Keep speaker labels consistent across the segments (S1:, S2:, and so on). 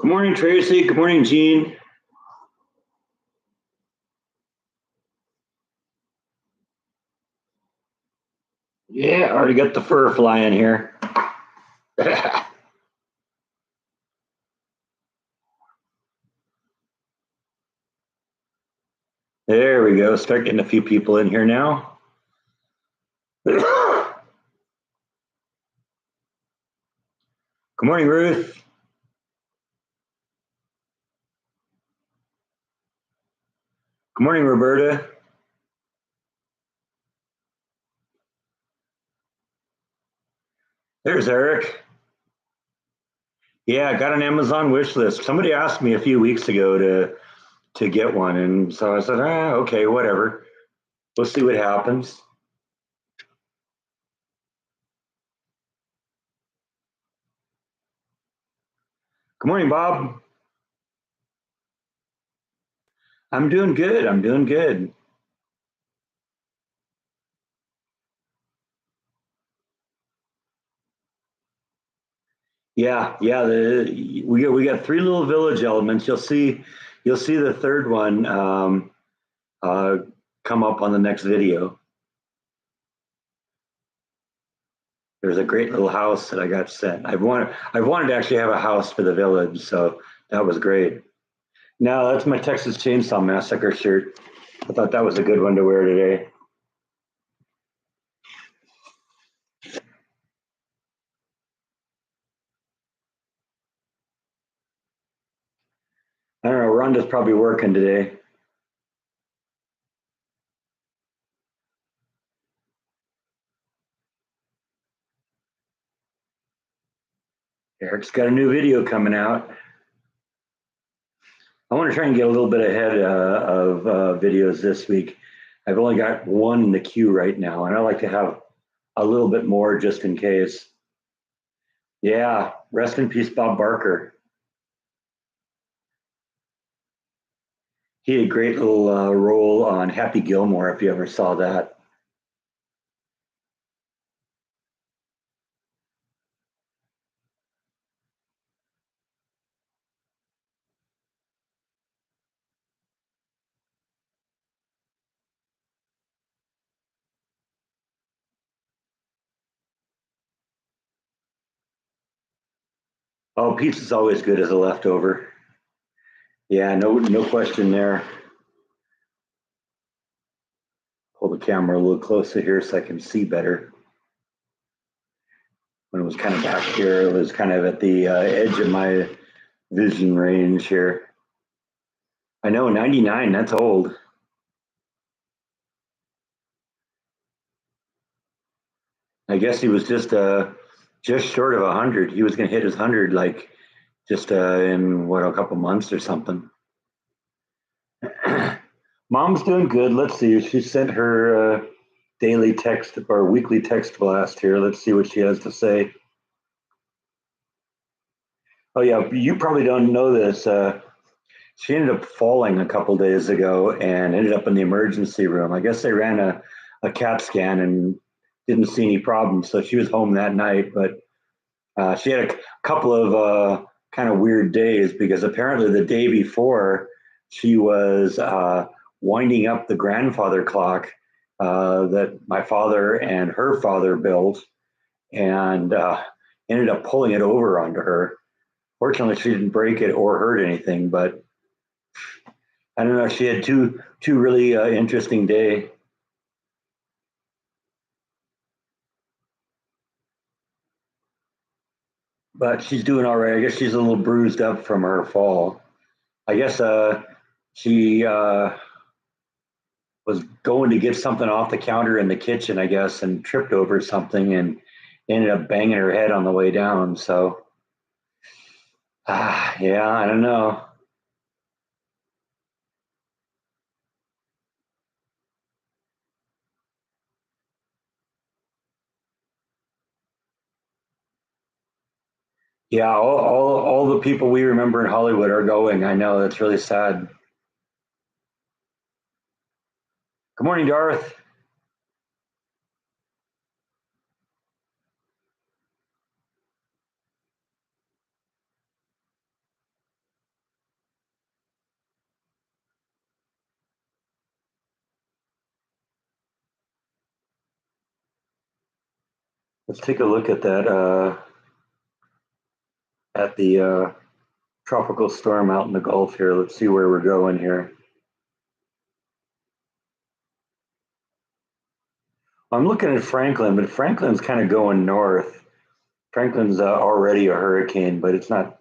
S1: Good morning, Tracy. Good morning, Jean. Yeah, I already got the fur flying here. There we go. Start getting a few people in here now. Good morning, Ruth. Good morning, Roberta. There's Eric. Yeah, I got an Amazon wish list. Somebody asked me a few weeks ago to get one, and so I said, okay, whatever. We'll see what happens. Good morning, Bob. I'm doing good. I'm doing good. Yeah. We got three little village elements. You'll see the third one uh, come up on the next video. There's a great little house that I got sent. I've wanted to actually have a house for the village, so that was great. Now that's my Texas Chainsaw Massacre shirt. I thought that was a good one to wear today. I don't know. Rhonda's probably working today. Eric's got a new video coming out. I want to try and get a little bit ahead of videos this week. I've only got one in the queue right now, and I like to have a little bit more just in case. Yeah, rest in peace, Bob Barker. He had a great little role on Happy Gilmore, if you ever saw that. Oh, pizza's always good as a leftover. Yeah, no question there. Pull the camera a little closer here so I can see better. When it was kind of back here, it was kind of at the edge of my vision range here. I know, 99, that's old. I guess he was just short of 100. He was going to hit his 100 like just in what, a couple months or something. Mom's doing good. Let's see. She sent her daily text or weekly text blast here. Let's see what she has to say. Oh yeah, you probably don't know this. She ended up falling a couple days ago and ended up in the emergency room. I guess they ran a CAT scan and didn't see any problems, so she was home that night. But she had a couple of kind of weird days because apparently the day before she was winding up the grandfather clock that my father and her father built, and ended up pulling it over onto her. Fortunately, she didn't break it or hurt anything, but I don't know. She had two really interesting day, but she's doing all right. I guess she's a little bruised up from her fall. I guess she was going to get something off the counter in the kitchen, I guess, and tripped over something and ended up banging her head on the way down. So, yeah, I don't know. Yeah, all the people we remember in Hollywood are going. I know that's really sad. Good morning, Darth. Let's take a look at that, at the tropical storm out in the Gulf here. Let's see where we're going here. I'm looking at Franklin, but Franklin's kind of going north. Franklin's already a hurricane, but it's not.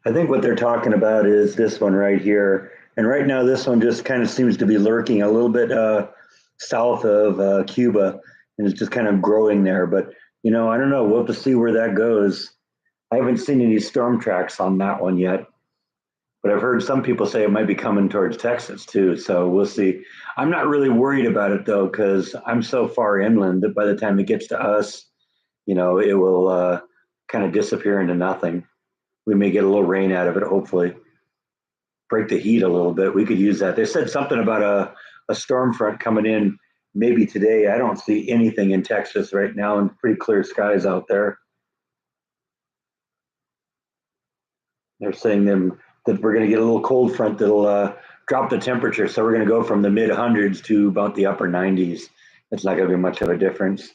S1: I think what they're talking about is this one right here. And right now, this one just kind of seems to be lurking a little bit south of Cuba, and it's just kind of growing there. But, I don't know. We'll have to see where that goes. I haven't seen any storm tracks on that one yet, but I've heard some people say it might be coming towards Texas too. So we'll see. I'm not really worried about it though, because I'm so far inland that by the time it gets to us, it will kind of disappear into nothing. We may get a little rain out of it, hopefully. Break the heat a little bit. We could use that. They said something about a storm front coming in maybe today. I don't see anything in Texas right now and pretty clear skies out there. They're saying them that we're going to get a little cold front that'll drop the temperature. So we're going to go from the mid hundreds to about the upper 90s. It's not going to be much of a difference.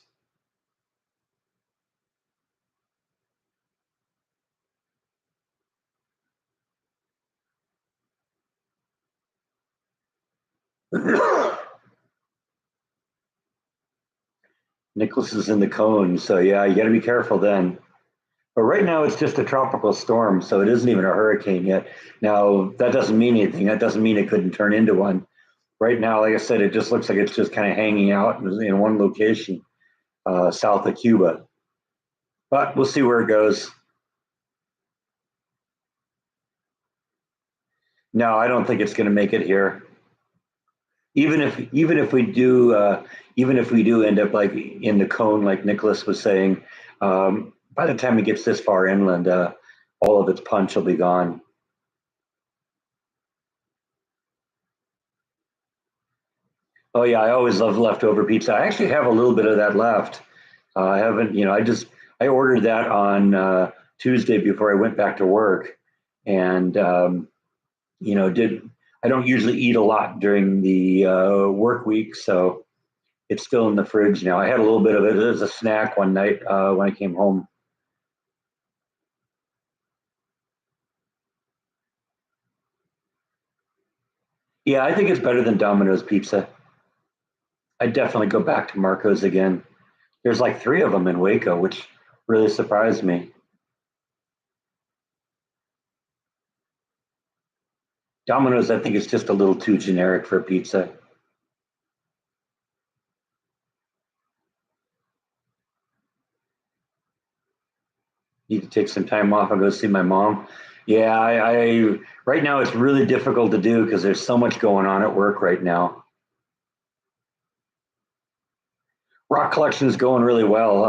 S1: Nicholas is in the cone, so yeah, you got to be careful then. But right now, it's just a tropical storm, so it isn't even a hurricane yet. Now, that doesn't mean anything. That doesn't mean it couldn't turn into one. Right now, like I said, it just looks like it's just kind of hanging out in one location south of Cuba. But we'll see where it goes. No, I don't think it's going to make it here. Even if we do even if we do end up like in the cone, like Nicholas was saying, by the time it gets this far inland, all of its punch will be gone. Oh yeah, I always love leftover pizza. I actually have a little bit of that left. I haven't, I ordered that on Tuesday before I went back to work, and did I don't usually eat a lot during the work week, so it's still in the fridge now. I had a little bit of it as a snack one night when I came home. Yeah, I think it's better than Domino's pizza. I'd definitely go back to Marco's again. There's like three of them in Waco, which really surprised me. Domino's, I think, is just a little too generic for pizza. Need to take some time off and go see my mom. Yeah, I right now it's really difficult to do because there's so much going on at work right now. Rock collection is going really well.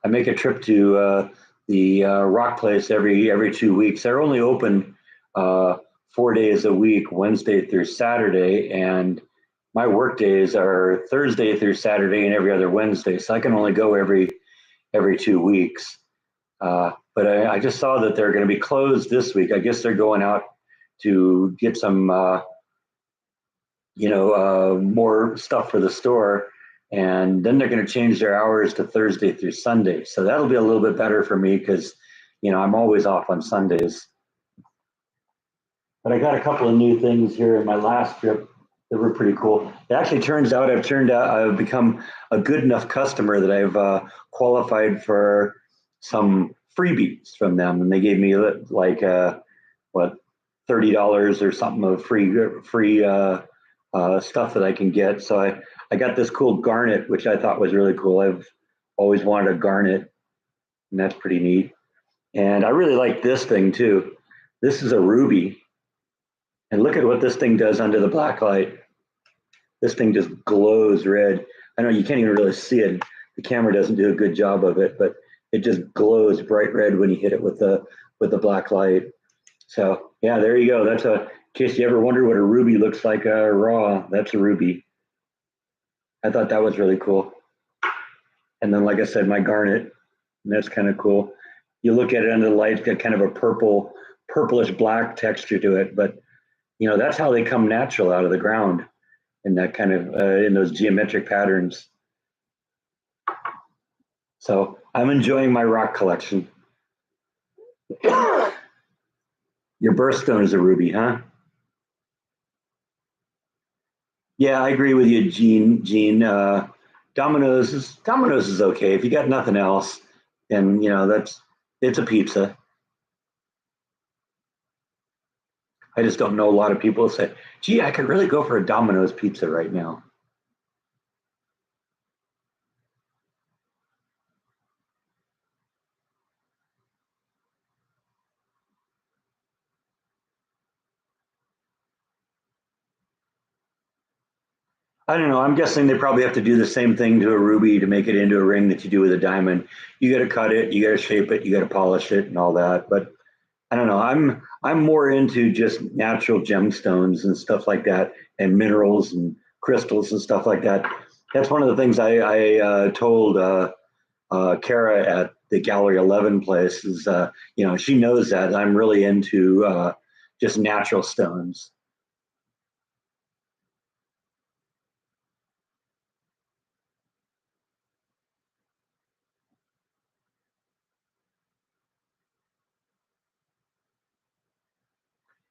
S1: I make a trip to the rock place every 2 weeks. They're only open 4 days a week, Wednesday through Saturday, and my work days are Thursday through Saturday and every other Wednesday. So I can only go every 2 weeks. But I just saw that they're going to be closed this week. I guess they're going out to get some, more stuff for the store. And then they're going to change their hours to Thursday through Sunday. So that'll be a little bit better for me because, I'm always off on Sundays. But I got a couple of new things here in my last trip that were pretty cool. It actually turns out I've become a good enough customer that I've qualified for some freebies from them, and they gave me like what $30 or something of free stuff that I can get. So I got this cool garnet, which I thought was really cool. I've always wanted a garnet, and that's pretty neat. And I really like this thing too. This is a ruby, and look at what this thing does under the black light. This thing just glows red. I know you can't even really see it. The camera doesn't do a good job of it, but it just glows bright red when you hit it with the black light. So yeah, there you go. That's a in case you ever wonder what a ruby looks like raw. That's a ruby. I thought that was really cool. And then, like I said, my garnet. That's kind of cool. You look at it under the light, it's got kind of a purplish black texture to it, but That's how they come natural out of the ground in that kind of in those geometric patterns. So I'm enjoying my rock collection. Your birthstone is a ruby, huh? Yeah, I agree with you, Gene. Gene, Domino's is okay if you got nothing else, and that's it's a pizza. I just don't know a lot of people who say, "Gee, I could really go for a Domino's pizza right now." I don't know. I'm guessing they probably have to do the same thing to a ruby to make it into a ring that you do with a diamond. You got to cut it, you got to shape it, you got to polish it, and all that. But I don't know. I'm more into just natural gemstones and stuff like that, and minerals and crystals and stuff like that. That's one of the things I told Kara at the Gallery 11 place is, she knows that I'm really into just natural stones.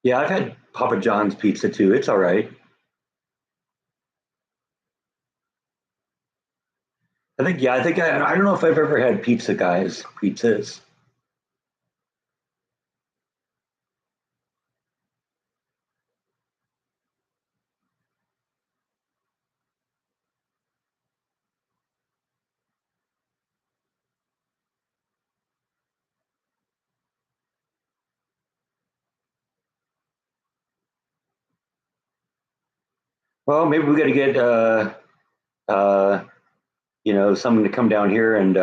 S1: Yeah, I've had Papa John's pizza too. It's all right. I don't know if I've ever had Pizza Guys pizzas. Well, maybe we got to get uh, someone to come down here and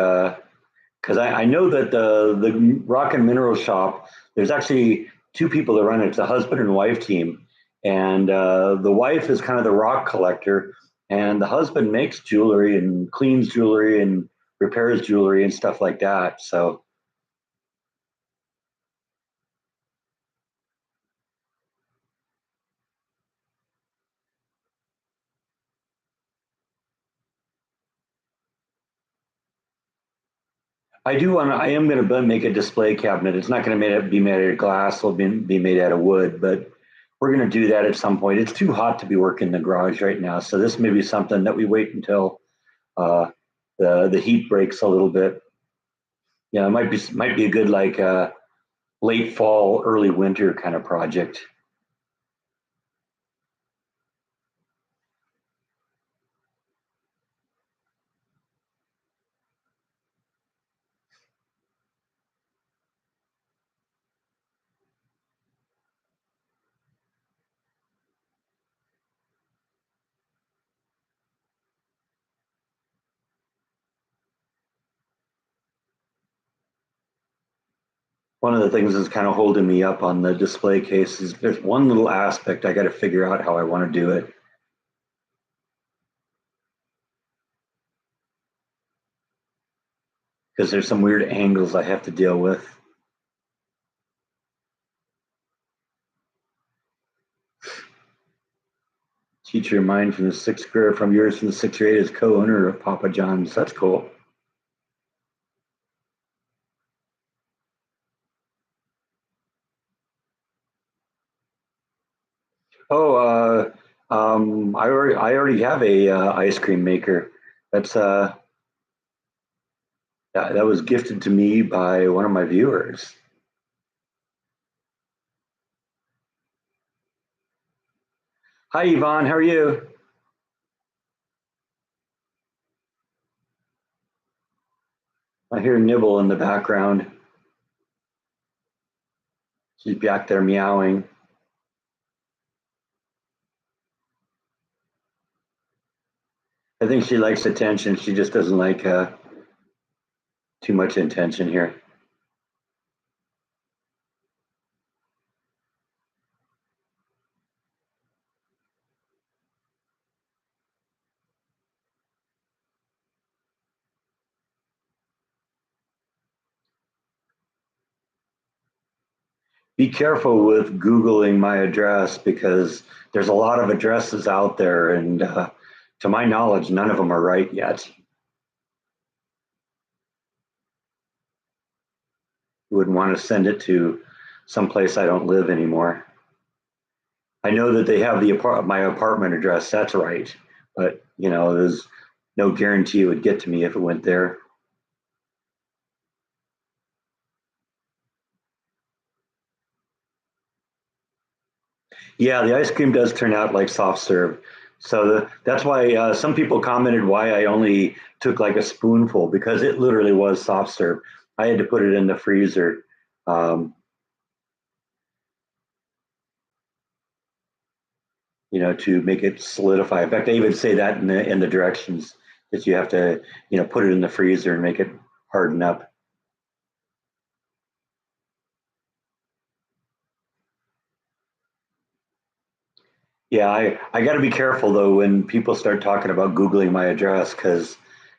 S1: because I know that the Rock and Mineral Shop, there's actually two people that run it. It's a husband and wife team, and the wife is kind of the rock collector, and the husband makes jewelry and cleans jewelry and repairs jewelry and stuff like that. So I am going to make a display cabinet. It's not going to be made out of glass. It'll be made out of wood, but we're going to do that at some point. It's too hot to be working in the garage right now, so this may be something that we wait until uh, the heat breaks a little bit. Yeah, it might be a good like late fall, early winter kind of project. One of the things that's kind of holding me up on the display case is there's one little aspect I got to figure out how I want to do it because there's some weird angles I have to deal with. Teacher of mine from the sixth grade, from yours from the sixth grade, is co-owner of Papa John's. That's cool. Oh, I already have a ice cream maker. That's that was gifted to me by one of my viewers. Hi, Yvonne. How are you? I hear Nibble in the background. She's back there meowing. I think she likes attention. She just doesn't like too much attention here. be careful with Googling my address because there's a lot of addresses out there, and to my knowledge, none of them are right yet. You wouldn't want to send it to someplace I don't live anymore. I know that they have my apartment address. That's right, but there's no guarantee it would get to me if it went there. Yeah, the ice cream does turn out like soft serve. So that's why some people commented why I only took like a spoonful because it literally was soft serve. I had to put it in the freezer, um, to make it solidify. In fact, I even say that in the directions that you have to, put it in the freezer and make it harden up. Yeah, I got to be careful though when people start talking about Googling my address because,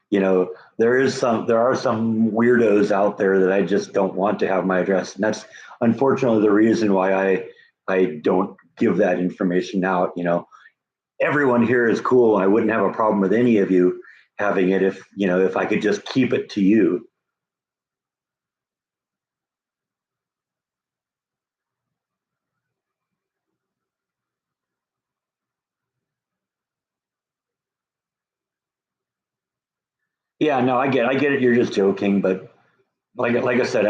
S1: there are some weirdos out there that I just don't want to have my address, and that's unfortunately the reason why I don't give that information out. Everyone here is cool. I wouldn't have a problem with any of you having it if I could just keep it to you. Yeah, no, I get it. You're just joking, but like I said,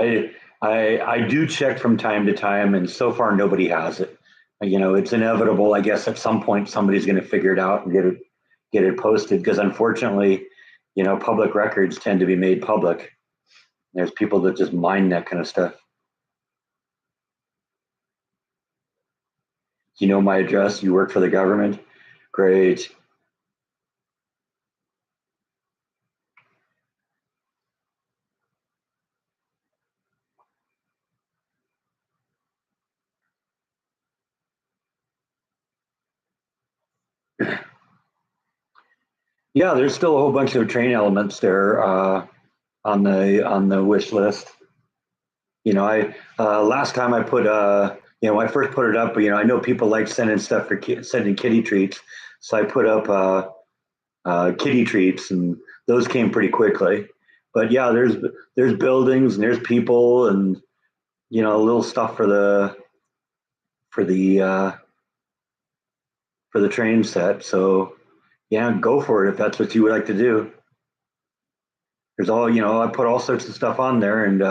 S1: I do check from time to time, and so far nobody has it. It's inevitable. I guess at some point somebody's going to figure it out and get it posted because unfortunately, public records tend to be made public. There's people that just mine that kind of stuff. You know my address. You work for the government. Great. Yeah, there's still a whole bunch of train elements there on the wish list. I last time I put when I first put it up, I know people like sending stuff for sending kitty treats, so I put up kitty treats, and those came pretty quickly. But yeah, there's buildings and there's people and little stuff for the uh, for the train set. So yeah, go for it if that's what you would like to do. There's I put all sorts of stuff on there, and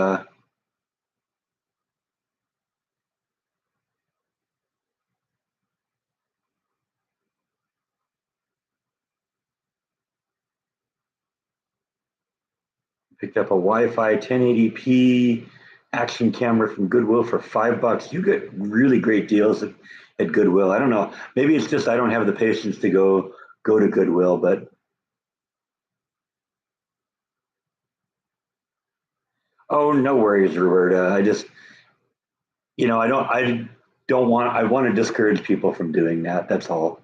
S1: picked up a Wi-Fi 1080p action camera from Goodwill for $5. You get really great deals at Goodwill. I don't know. Maybe it's just I don't have the patience to go to Goodwill, but oh, no worries, Roberta. I want to discourage people from doing that. That's all.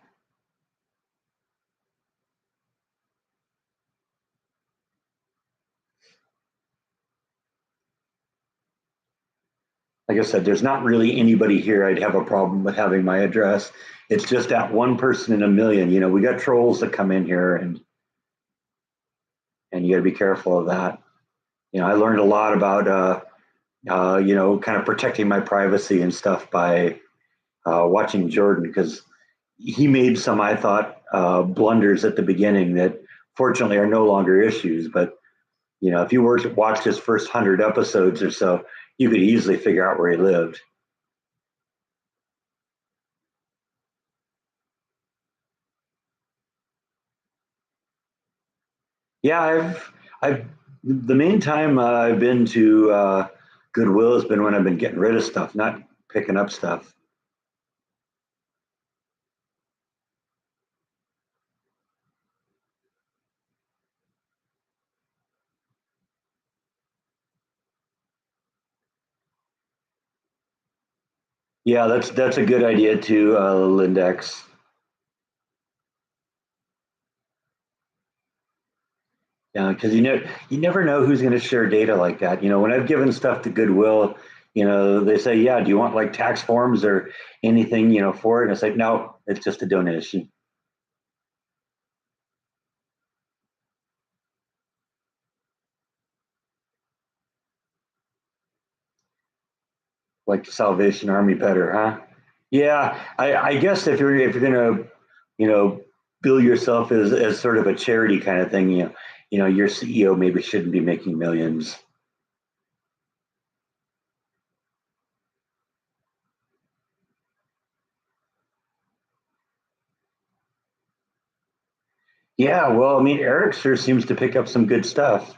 S1: Like I said, there's not really anybody here I'd have a problem with having my address. It's just that one person in a million. We got trolls that come in here, and you got to be careful of that. I learned a lot about kind of protecting my privacy and stuff by watching Jordan because he made some, I thought, blunders at the beginning that fortunately are no longer issues. But if you were to watch his first 100 episodes or so, you could easily figure out where he lived. Yeah, I've the main time I've been to Goodwill has been when I've been getting rid of stuff, not picking up stuff. Yeah, that's a good idea too, Lindex. Yeah, because you never know who's going to share data like that. When I've given stuff to Goodwill, they say, yeah, do you want like tax forms or anything, for it? And it's like, no, it's just a donation. Like the Salvation Army better, huh? Yeah, I guess if you're gonna, you know, bill yourself as sort of a charity kind of thing, your CEO maybe shouldn't be making millions. Yeah, well, I mean, Eric sure seems to pick up some good stuff.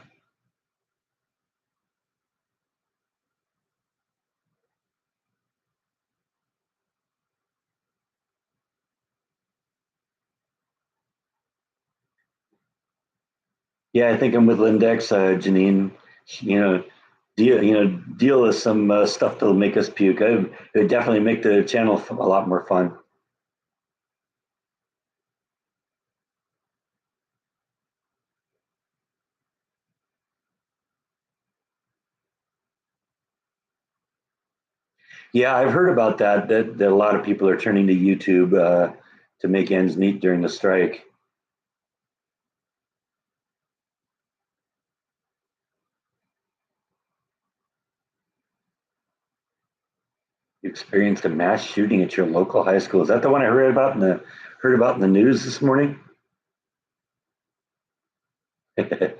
S1: Yeah, I think I'm with Lindex, Janine. Deal with some stuff that'll make us puke. It would definitely make the channel a lot more fun. Yeah, I've heard about that. That a lot of people are turning to YouTube to make ends meet during the strike. You experienced a mass shooting at your local high school. Is that the one I heard about in the news this morning? I'm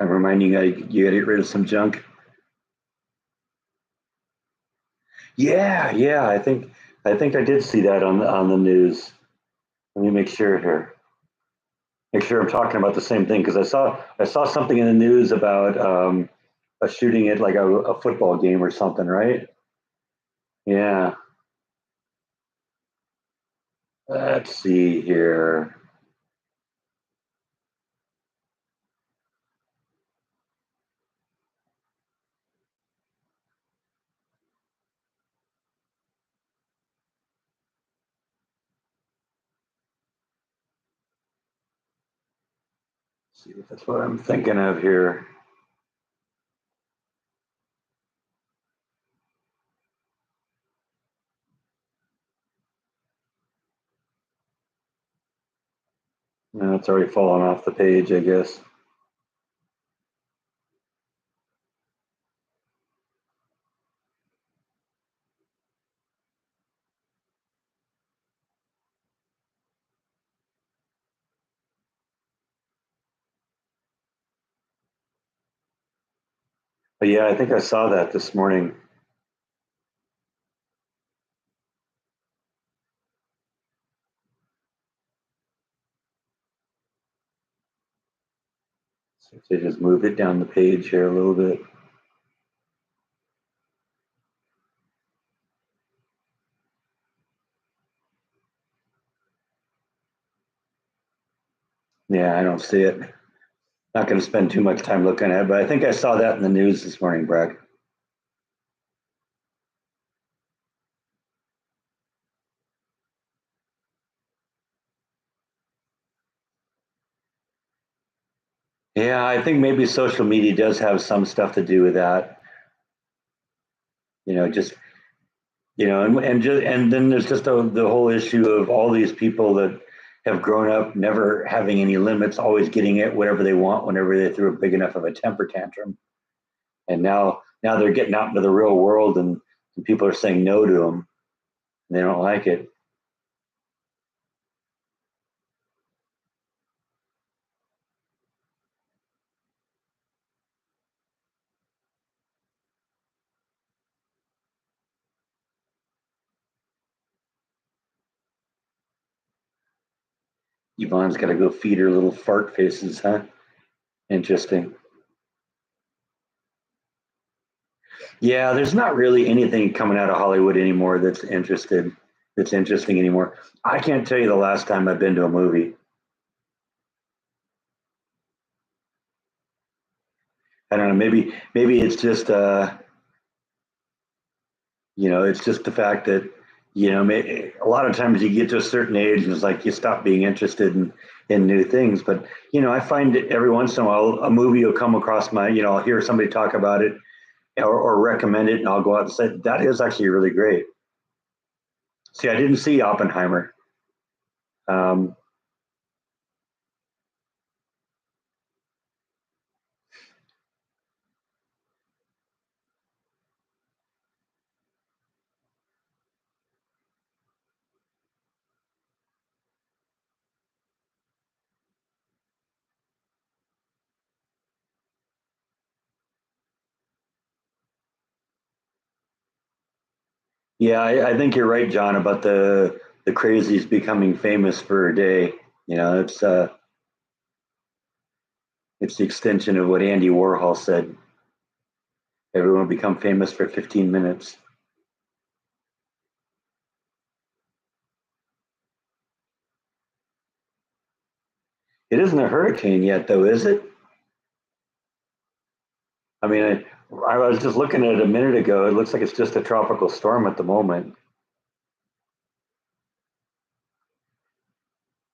S1: reminding you got to get rid of some junk. Yeah, yeah. I think I did see that on the news. Let me make sure here. Make sure I'm talking about the same thing because I saw something in the news about a shooting at like a football game or something, right? Yeah. Let's see here. See if that's what I'm thinking of here. No, it's already fallen off the page, I guess. But yeah, I think I saw that this morning. So if they just move it down the page here a little bit. Yeah, I don't see it. Not going to spend too much time looking at it, but I think I saw that in the news this morning, Brad. Yeah, I think maybe social media does have some stuff to do with that. Just and then there's just the whole issue of all these people that have grown up never having any limits, always getting it whatever they want whenever they threw a big enough of a temper tantrum, and now they're getting out into the real world and people are saying no to them. And they don't like it. Yvonne's got to go feed her little fart faces, huh? Interesting. Yeah, there's not really anything coming out of Hollywood anymore that's interesting anymore. I can't tell you the last time I've been to a movie. I don't know. Maybe it's just it's just the fact that A lot of times you get to a certain age and it's like you stop being interested in new things. But, I find that every once in a while a movie will come across I'll hear somebody talk about it or recommend it and I'll go out and say, that is actually really great. See, I didn't see Oppenheimer. Um, yeah, I think you're right, John, about the crazies becoming famous for a day. It's the extension of what Andy Warhol said. Everyone will become famous for 15 minutes. It isn't a hurricane yet, though, is it? I mean, I was just looking at it a minute ago. It looks like it's just a tropical storm at the moment.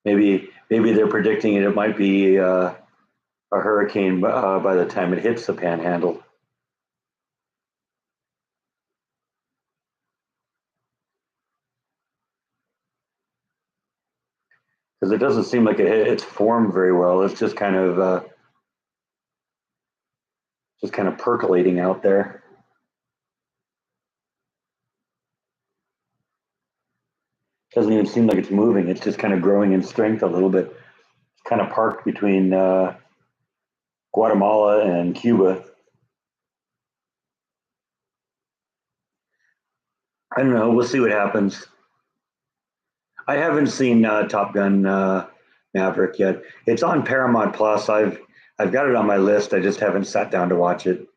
S1: Maybe they're predicting it. It might be a hurricane by the time it hits the Panhandle, because it doesn't seem like it's formed very well. It's just kind of percolating out there. Doesn't even seem like it's moving. It's just kind of growing in strength a little bit. It's kind of parked between Guatemala and Cuba. I don't know. We'll see what happens. I haven't seen Top Gun Maverick yet. It's on Paramount Plus. I've got it on my list. I just haven't sat down to watch it.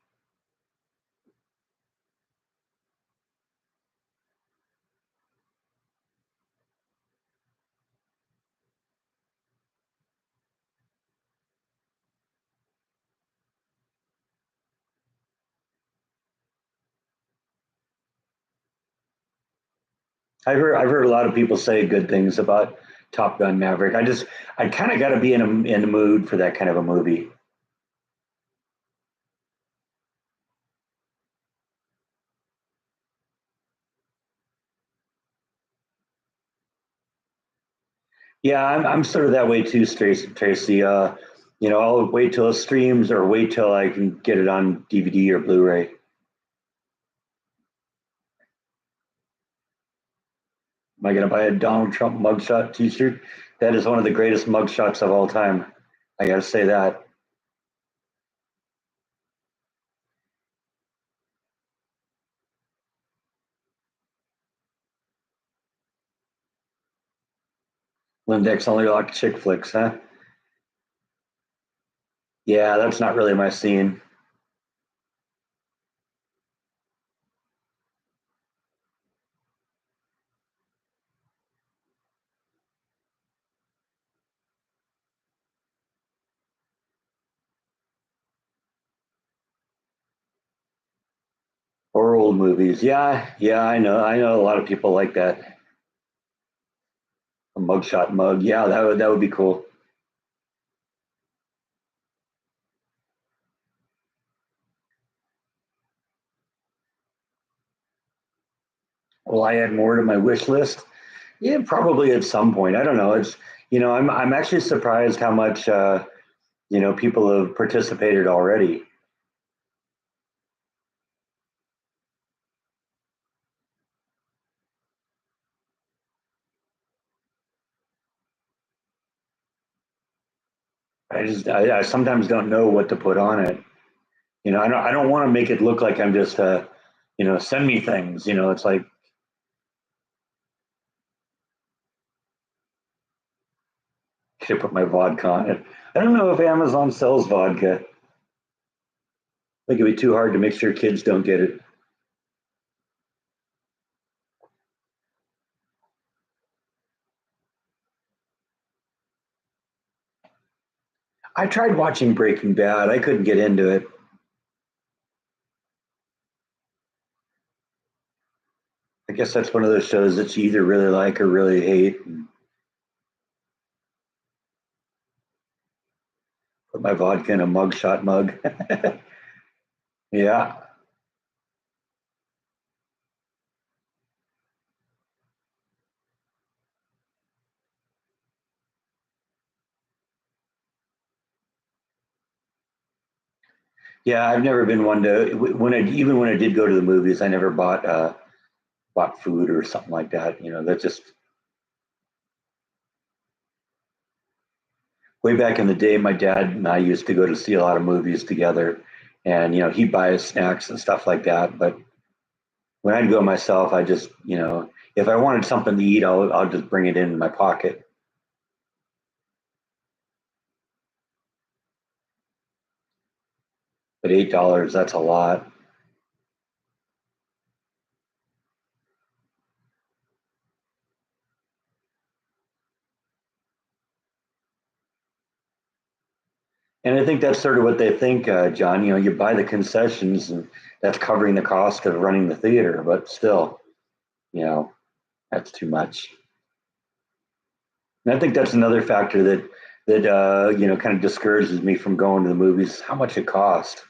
S1: I've heard a lot of people say good things about Top Gun Maverick. I kind of got to be in the mood for that kind of a movie. Yeah, I'm sort of that way too, Tracy. I'll wait till it streams or wait till I can get it on DVD or Blu-ray. Am I going to buy a Donald Trump mugshot T-shirt? That is one of the greatest mugshots of all time. I got to say that. Lindex only like chick flicks, huh? Yeah, that's not really my scene. Or old movies. Yeah, yeah, I know. I know a lot of people like that. A mugshot mug. Yeah, that would be cool. Will I add more to my wish list? Yeah, probably at some point. I don't know. I'm actually surprised how much people have participated already. I sometimes don't know what to put on it. I don't want to make it look like I'm just send me things. It's like should put my vodka on it. I don't know if Amazon sells vodka. I think it'd be too hard to make sure kids don't get it. I tried watching Breaking Bad. I couldn't get into it. I guess that's one of those shows that you either really like or really hate. And put my vodka in a mugshot mug. Yeah. Yeah, I've never been one to when I even when I did go to the movies, I never bought food or something like that. That just way back in the day, my dad and I used to go to see a lot of movies together, and he'd buy us snacks and stuff like that. But when I'd go myself, I just if I wanted something to eat, I'll just bring it in my pocket. But $8, that's a lot. And I think that's sort of what they think, John. You buy the concessions, and that's covering the cost of running the theater. But still, you know, that's too much. And I think that's another factor that kind of discourages me from going to the movies. How much it costs.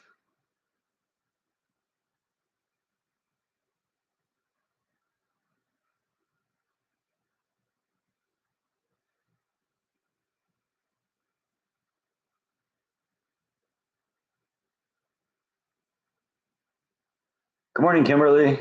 S1: Good morning, Kimberly.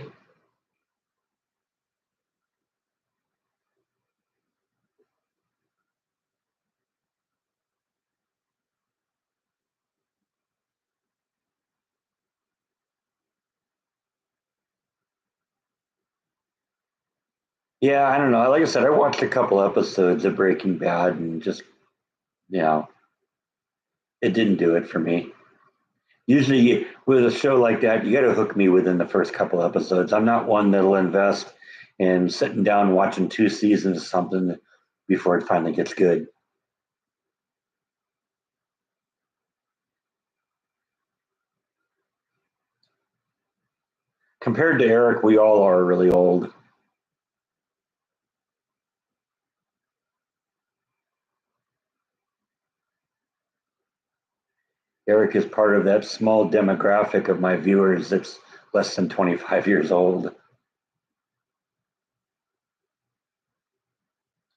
S1: Yeah, I don't know. Like I said, I watched a couple episodes of Breaking Bad, and just you know, it didn't do it for me. Usually, with a show like that, you got to hook me within the first couple episodes. I'm not one that'll invest in sitting down and watching two seasons of something before it finally gets good. Compared to Eric, we all are really old. Eric is part of that small demographic of my viewers that's less than 25 years old.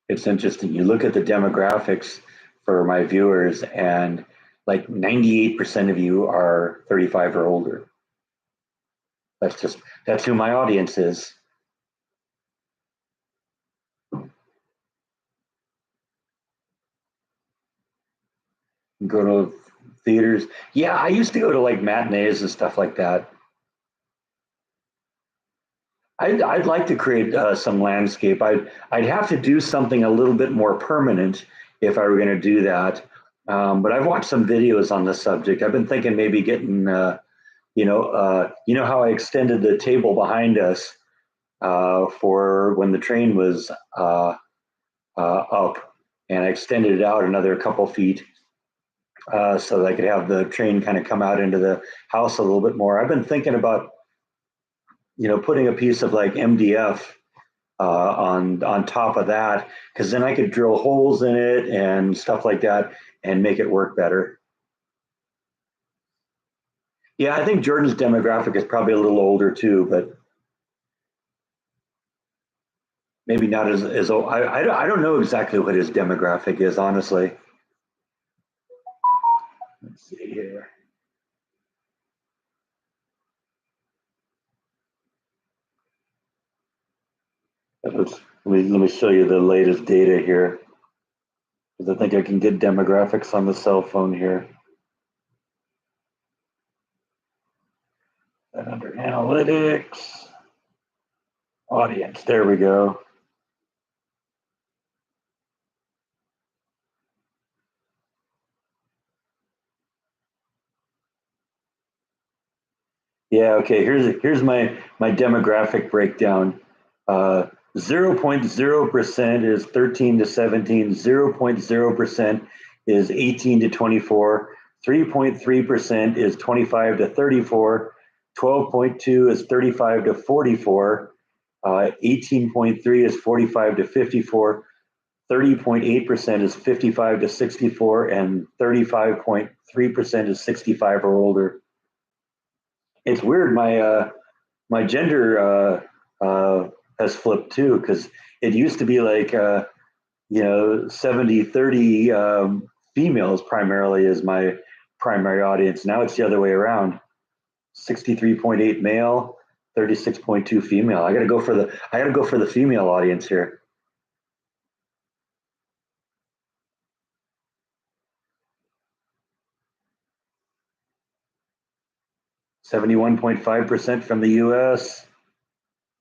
S1: It's interesting. You look at the demographics for my viewers, and like 98% of you are 35 or older. That's who my audience is. Go to theaters. Yeah, I used to go to like matinees and stuff like that. I'd like to create some landscape. I'd have to do something a little bit more permanent if I were going to do that. But I've watched some videos on the subject. I've been thinking maybe getting, how I extended the table behind us for when the train was up, and I extended it out another couple feet so that I could have the train kind of come out into the house a little bit more. I've been thinking about putting a piece of like MDF on top of that, because then I could drill holes in it and stuff like that and make it work better. Yeah, I think Jordan's demographic is probably a little older too, but maybe not as old. I don't know exactly what his demographic is, honestly. Let's see here. Let me show you the latest data here, because I think I can get demographics on the cell phone here. And under analytics, audience, there we go. Yeah, okay. Here's my demographic breakdown. 0.0% is 13 to 17. 0.0% is 18 to 24. 3.3% is 25 to 34. 12.2 is 35 to 44. 18.3 is 45 to 54. 30.8% is 55 to 64, and 35.3% is 65 or older. It's weird. My gender has flipped too, because it used to be like 70-30 females primarily is my primary audience. Now it's the other way around. 63.8 male, 36.2 female. I gotta go for the female audience here. 71.5% from the US,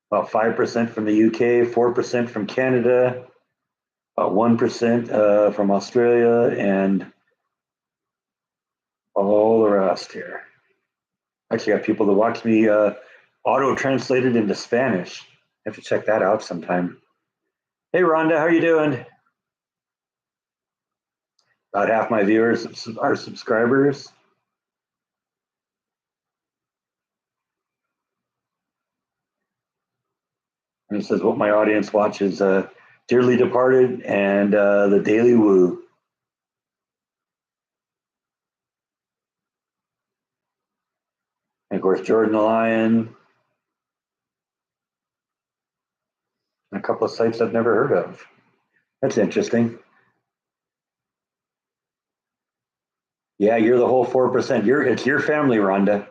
S1: about 5% from the UK, 4% from Canada, about 1% from Australia, and all the rest here. Actually, got people that watch me auto translated into Spanish. I have to check that out sometime. Hey, Rhonda, how are you doing? About half my viewers are subscribers. And it says what my audience watches: Dearly Departed and The Daily Woo. And of course, Jordan the Lion, and a couple of sites I've never heard of. That's interesting. Yeah, you're the whole 4%. It's your family, Rhonda.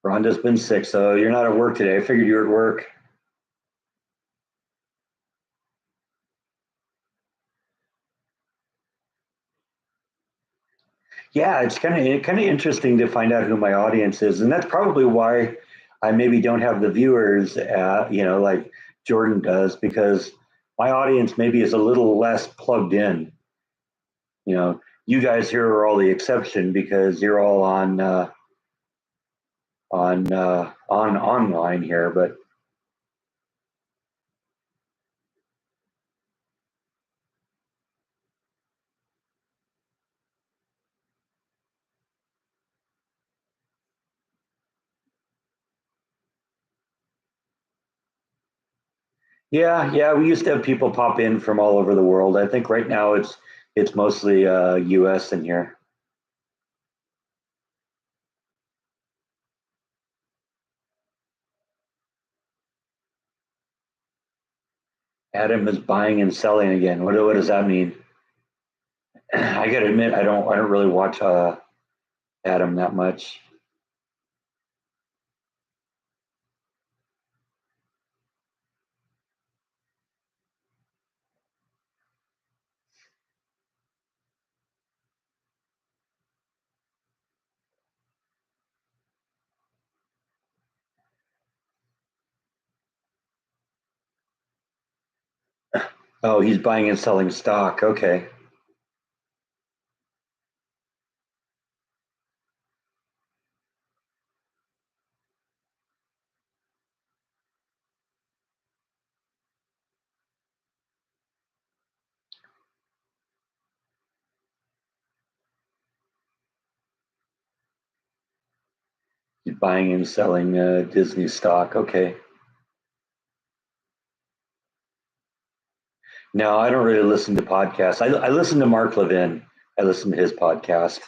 S1: Rhonda's been sick, so you're not at work today. I figured you were at work. Yeah, it's kind of interesting to find out who my audience is, and that's probably why I maybe don't have the viewers, like Jordan does, because my audience maybe is a little less plugged in. You guys here are all the exception because you're all on online here, but yeah, we used to have people pop in from all over the world. I think right now it's mostly U.S. in here. Adam is buying and selling again. What does that mean? I gotta admit, I don't really watch Adam that much. Oh, he's buying and selling stock. Okay. He's buying and selling Disney stock. Okay. No, I don't really listen to podcasts. I listen to Mark Levin. I listen to his podcast.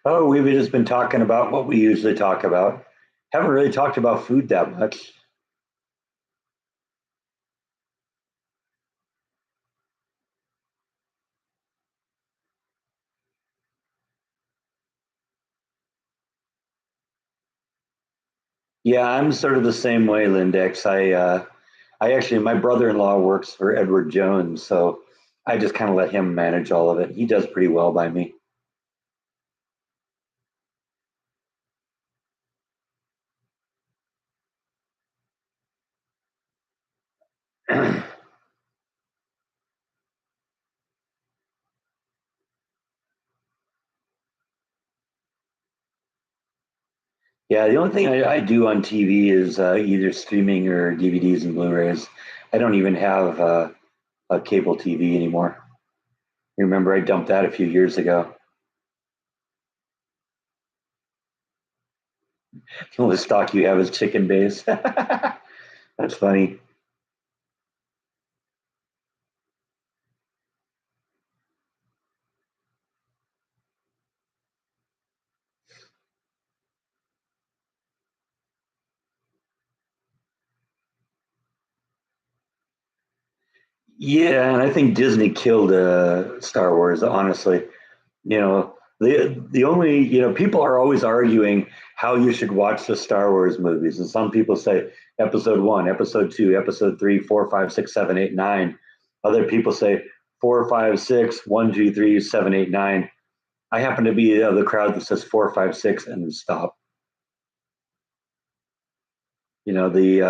S1: Oh, we've just been talking about what we usually talk about. Haven't really talked about food that much. Yeah, I'm sort of the same way, Lindex. I actually, my brother-in-law works for Edward Jones, so I just kind of let him manage all of it. He does pretty well by me. Yeah, the only thing I do on TV is either streaming or DVDs and Blu-rays. I don't even have cable TV anymore. You remember I dumped that a few years ago. The only stock you have is chicken base. That's funny. Yeah, and I think Disney killed Star Wars. Honestly, the only people are always arguing how you should watch the Star Wars movies, and some people say Episode One, Episode Two, Episode Three, Four, Five, Six, Seven, Eight, Nine. Other people say four, five, six, one, two, three, seven, eight, nine. I happen to be the crowd that says four, five, six, and stop. You know the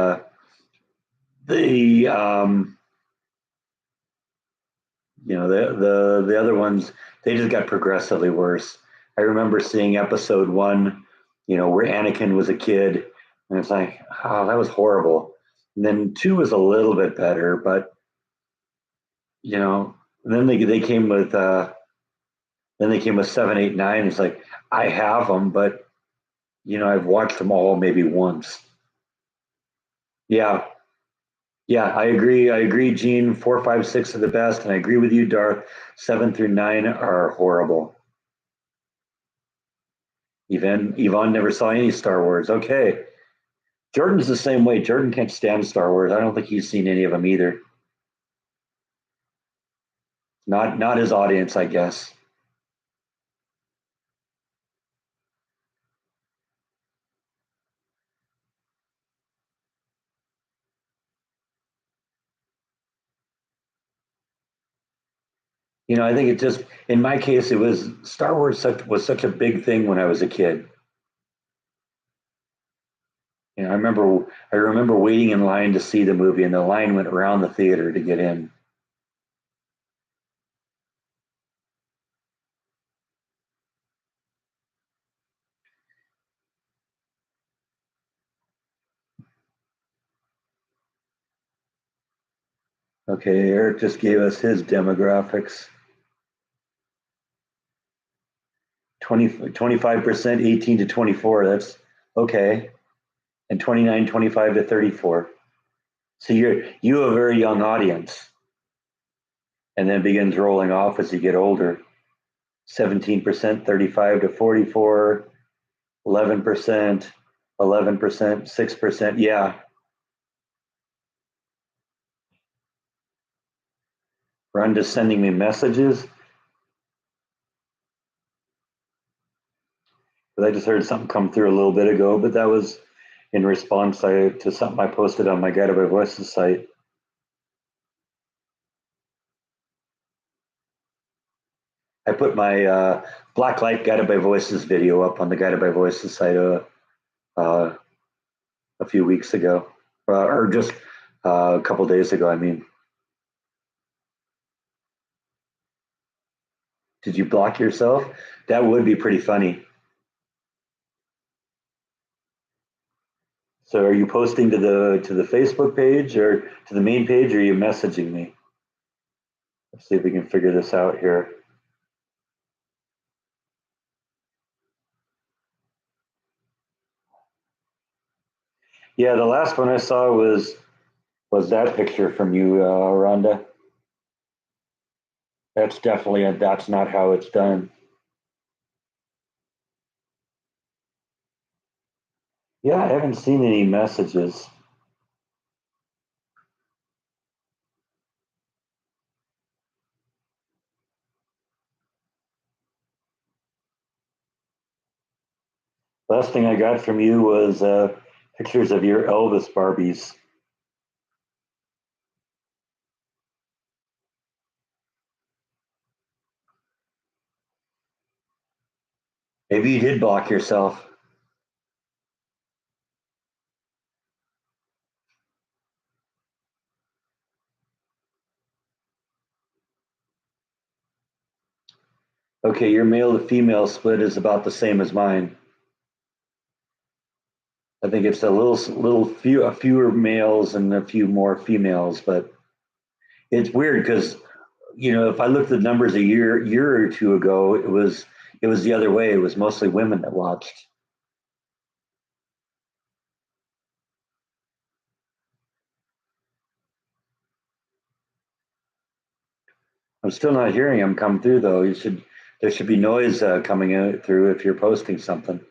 S1: the other ones, they just got progressively worse. I remember seeing Episode One, where Anakin was a kid, and it's like, oh, that was horrible. And then two was a little bit better, but you know, then they came with seven, eight, nine. It's like I have them, but I've watched them all maybe once. Yeah, yeah, I agree. I agree, Gene. Four, five, six are the best, and I agree with you, Darth. Seven through nine are horrible. Yvonne never saw any Star Wars. Okay, Jordan's the same way. Jordan can't stand Star Wars. I don't think he's seen any of them either. Not his audience, I guess. I think it just in my case, it was Star Wars was such a big thing when I was a kid. I remember waiting in line to see the movie, and the line went around the theater to get in. Okay, Eric just gave us his demographics. 25%, 18 to 24. That's okay. And 29, 25 to 34. So you have a very young audience, and then begins rolling off as you get older. 17%, 35 to 44, 11%, 11%, 6%. Yeah. Rhonda's sending me messages. But I just heard something come through a little bit ago, but that was in response to something I posted on my Guided by Voices site. I put my Blacklight Guided by Voices video up on the Guided by Voices site uh, a few weeks ago, or just a couple days ago. I mean, did you block yourself? That would be pretty funny. So, are you posting to the Facebook page or to the main page, or are you messaging me? Let's see if we can figure this out here. Yeah, the last one I saw was that picture from you, Rhonda. That's not how it's done. Yeah, I haven't seen any messages. Last thing I got from you was pictures of your Elvis Barbies. Maybe you did block yourself. Okay, your male to female split is about the same as mine. I think it's a fewer males and a few more females, but It's weird because if I looked at the numbers a year or two ago, it was the other way. It was mostly women that watched. I'm still not hearing them come through though. There should be noise coming out through if you're posting something.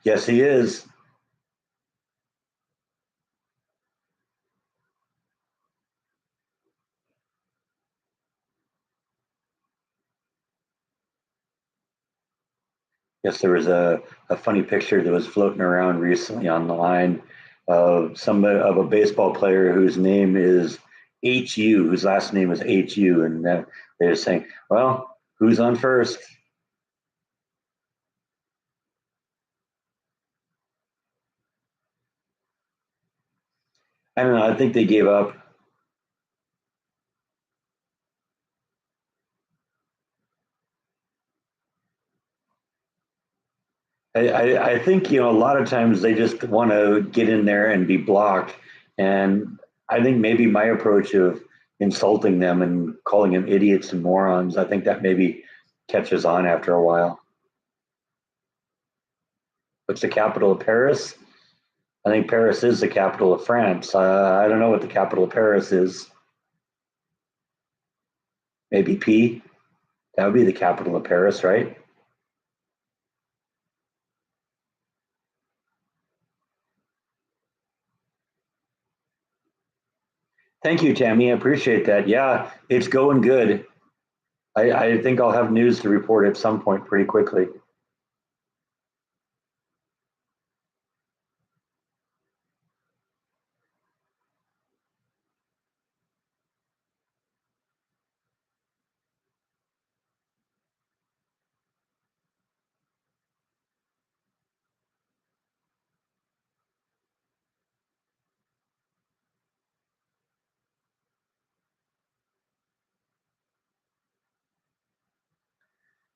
S1: Yes, he is. Yes, there was a funny picture that was floating around recently on the line of a baseball player whose name is HU, whose last name is HU, and they're saying, "Well, who's on first?" I don't know. I think they gave up. I think a lot of times they just want to get in there and be blocked, and I think maybe my approach of insulting them and calling them idiots and morons, I think that maybe catches on after a while. What's the capital of Paris? I think Paris is the capital of France. I don't know what the capital of Paris is. Maybe P. That would be the capital of Paris, right? Thank you, Tammy. I appreciate that. Yeah, it's going good. I think I'll have news to report at some point pretty quickly.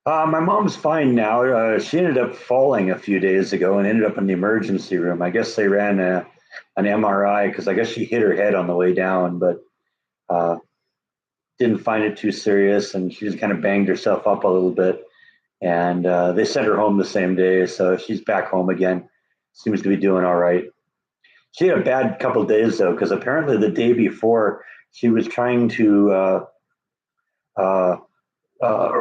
S1: My mom's fine now. She ended up falling a few days ago and ended up in the emergency room. I guess they ran an MRI because I guess she hit her head on the way down, but uh, didn't find it too serious, and she just kind of banged herself up a little bit. And they sent her home the same day, so she's back home again. Seems to be doing all right. She had a bad couple of days though, because apparently the day before she was trying to uh,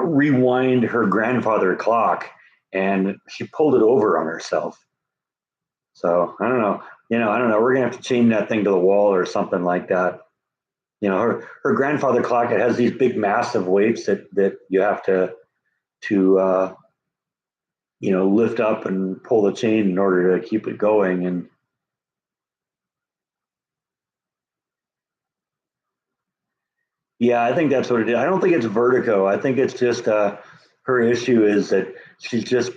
S1: rewind her grandfather clock, and she pulled it over on herself. So I don't know. I don't know. We're gonna have to chain that thing to the wall or something like that. Her grandfather clock. It has these big, massive weights that you have to lift up and pull the chain in order to keep it going. And yeah, I think that's what it is. I don't think it's vertigo. I think it's just her issue is that she's just,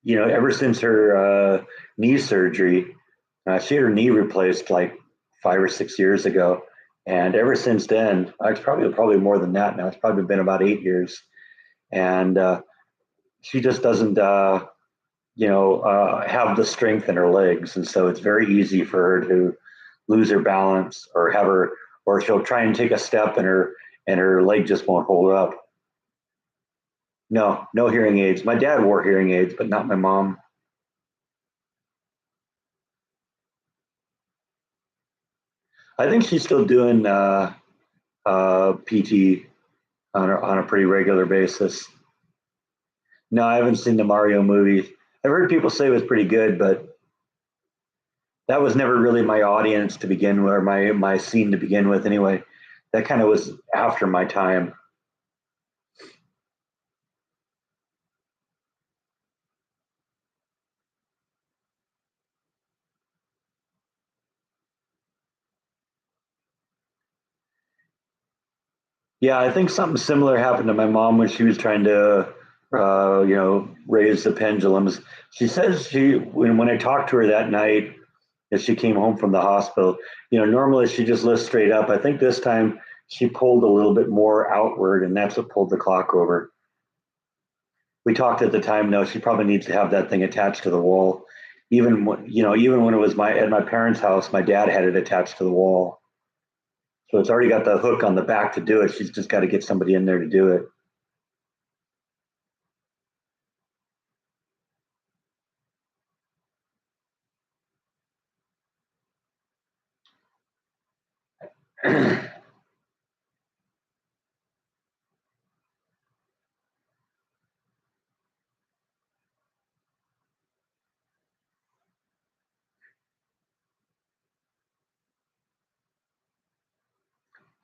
S1: ever since her knee surgery, she had her knee replaced like 5 or 6 years ago. And ever since then, it's probably more than that now. It's probably been about 8 years. And she just doesn't, have the strength in her legs. And so it's very easy for her to lose her balance or she'll try and take a step and her leg just won't hold up. No, no hearing aids. My dad wore hearing aids, but not my mom. I think she's still doing PT on a pretty regular basis. No, I haven't seen the Mario movie. I've heard people say it was pretty good, but that was never really my audience to begin with, or my scene to begin with. Anyway, that kind of was after my time. Yeah, I think something similar happened to my mom when she was trying to, raise the pendulums. She says when I talked to her that night as she came home from the hospital, normally she just lifts straight up. I think this time she pulled a little bit more outward, and that's what pulled the clock over. We talked at the time. No, she probably needs to have that thing attached to the wall. Even when it was at my parents' house, my dad had it attached to the wall. So it's already got the hook on the back to do it. She's just got to get somebody in there to do it.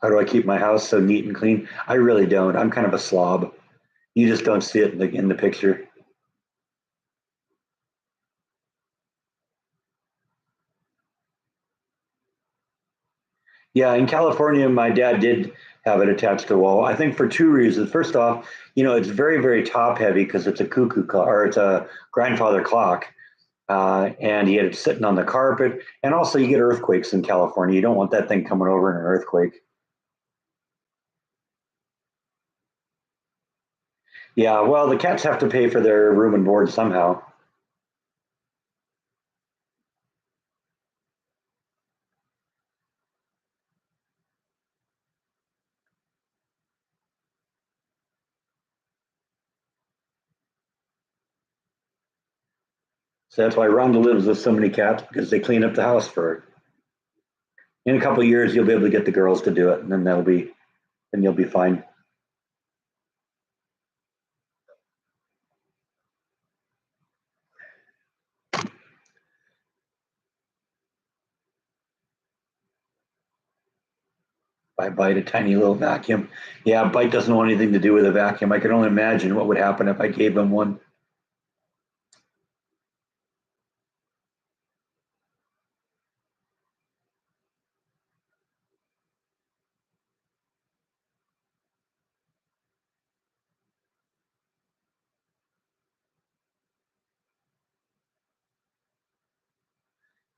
S1: How do I keep my house so neat and clean? I really don't. I'm kind of a slob. You just don't see it in the picture. Yeah, in California, my dad did have it attached to the wall. I think for two reasons. First off, it's very, very top heavy because it's a cuckoo clock or it's a grandfather clock. And he had it sitting on the carpet. And also, you get earthquakes in California. You don't want that thing coming over in an earthquake. Yeah, well, the cats have to pay for their room and board somehow. So that's why Rhonda lives with so many cats because they clean up the house for her. In a couple of years, you'll be able to get the girls to do it, and then you'll be fine. I bite a tiny little vacuum. Yeah, Bite doesn't want anything to do with a vacuum. I can only imagine what would happen if I gave him one.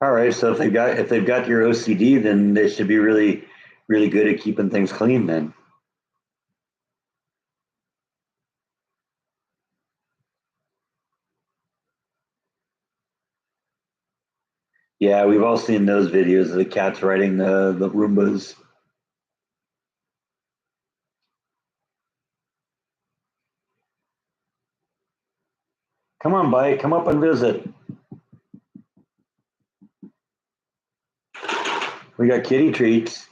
S1: All right, so if they've got your OCD, then they should be really, really good at keeping things clean. Then, yeah, we've all seen those videos of the cats riding the Roombas. Come on, Bite, come up and visit. We got kitty treats.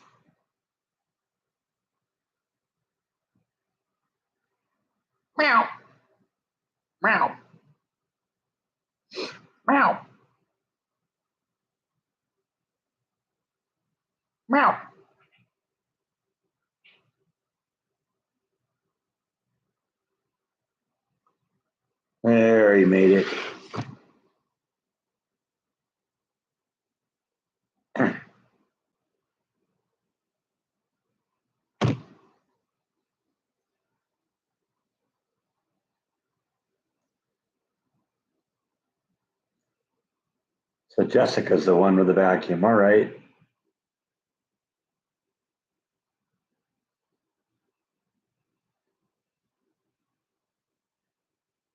S1: Meow, meow, meow, meow. There, he made it. So Jessica's the one with the vacuum. All right.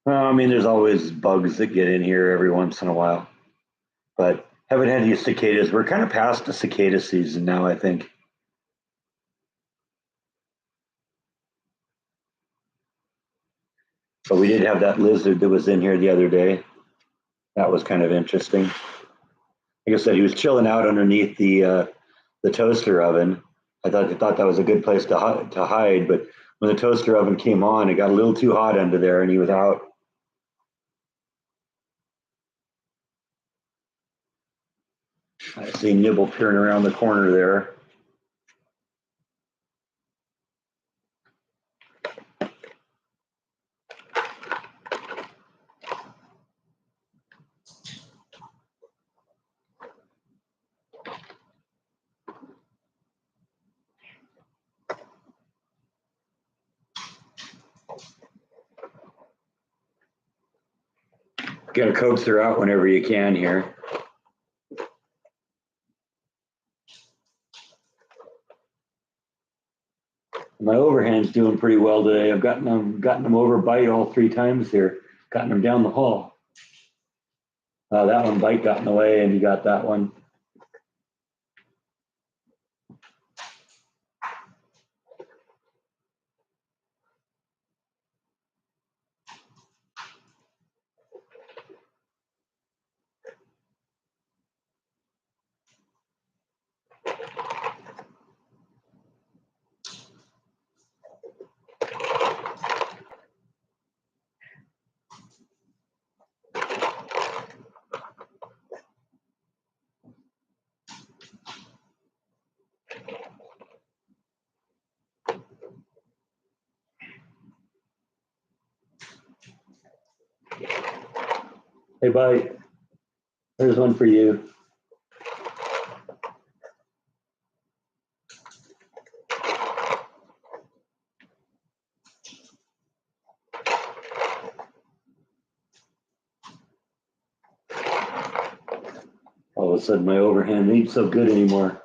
S1: Well, I mean, there's always bugs that get in here every once in a while, but haven't had any cicadas. We're kind of past the cicada season now, I think. But we did have that lizard that was in here the other day. That was kind of interesting. Like I said, he was chilling out underneath the toaster oven. I thought that was a good place to hide, but when the toaster oven came on, it got a little too hot under there, and he was out. I see Nibble peering around the corner there. Got to coax her out whenever you can here. My overhand's doing pretty well today. I've gotten them over bite all 3 times here. Gotten them down the hall. That one bite got in the way, and you got that one. Hey, bite. There's one for you. All of a sudden, my overhand ain't so good anymore.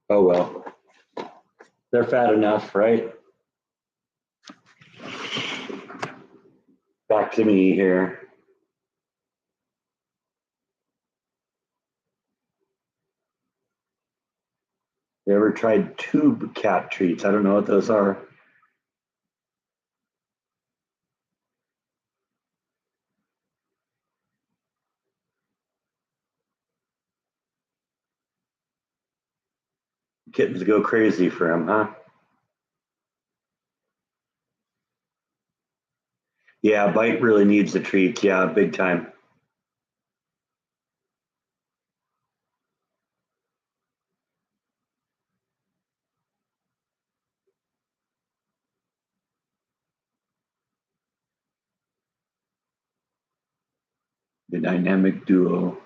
S1: Oh well. They're fat enough, right? Back to me here. You ever tried tube cat treats? I don't know what those are. Kittens go crazy for them, huh? Yeah, Bite really needs the treats. Yeah, big time. The dynamic duo.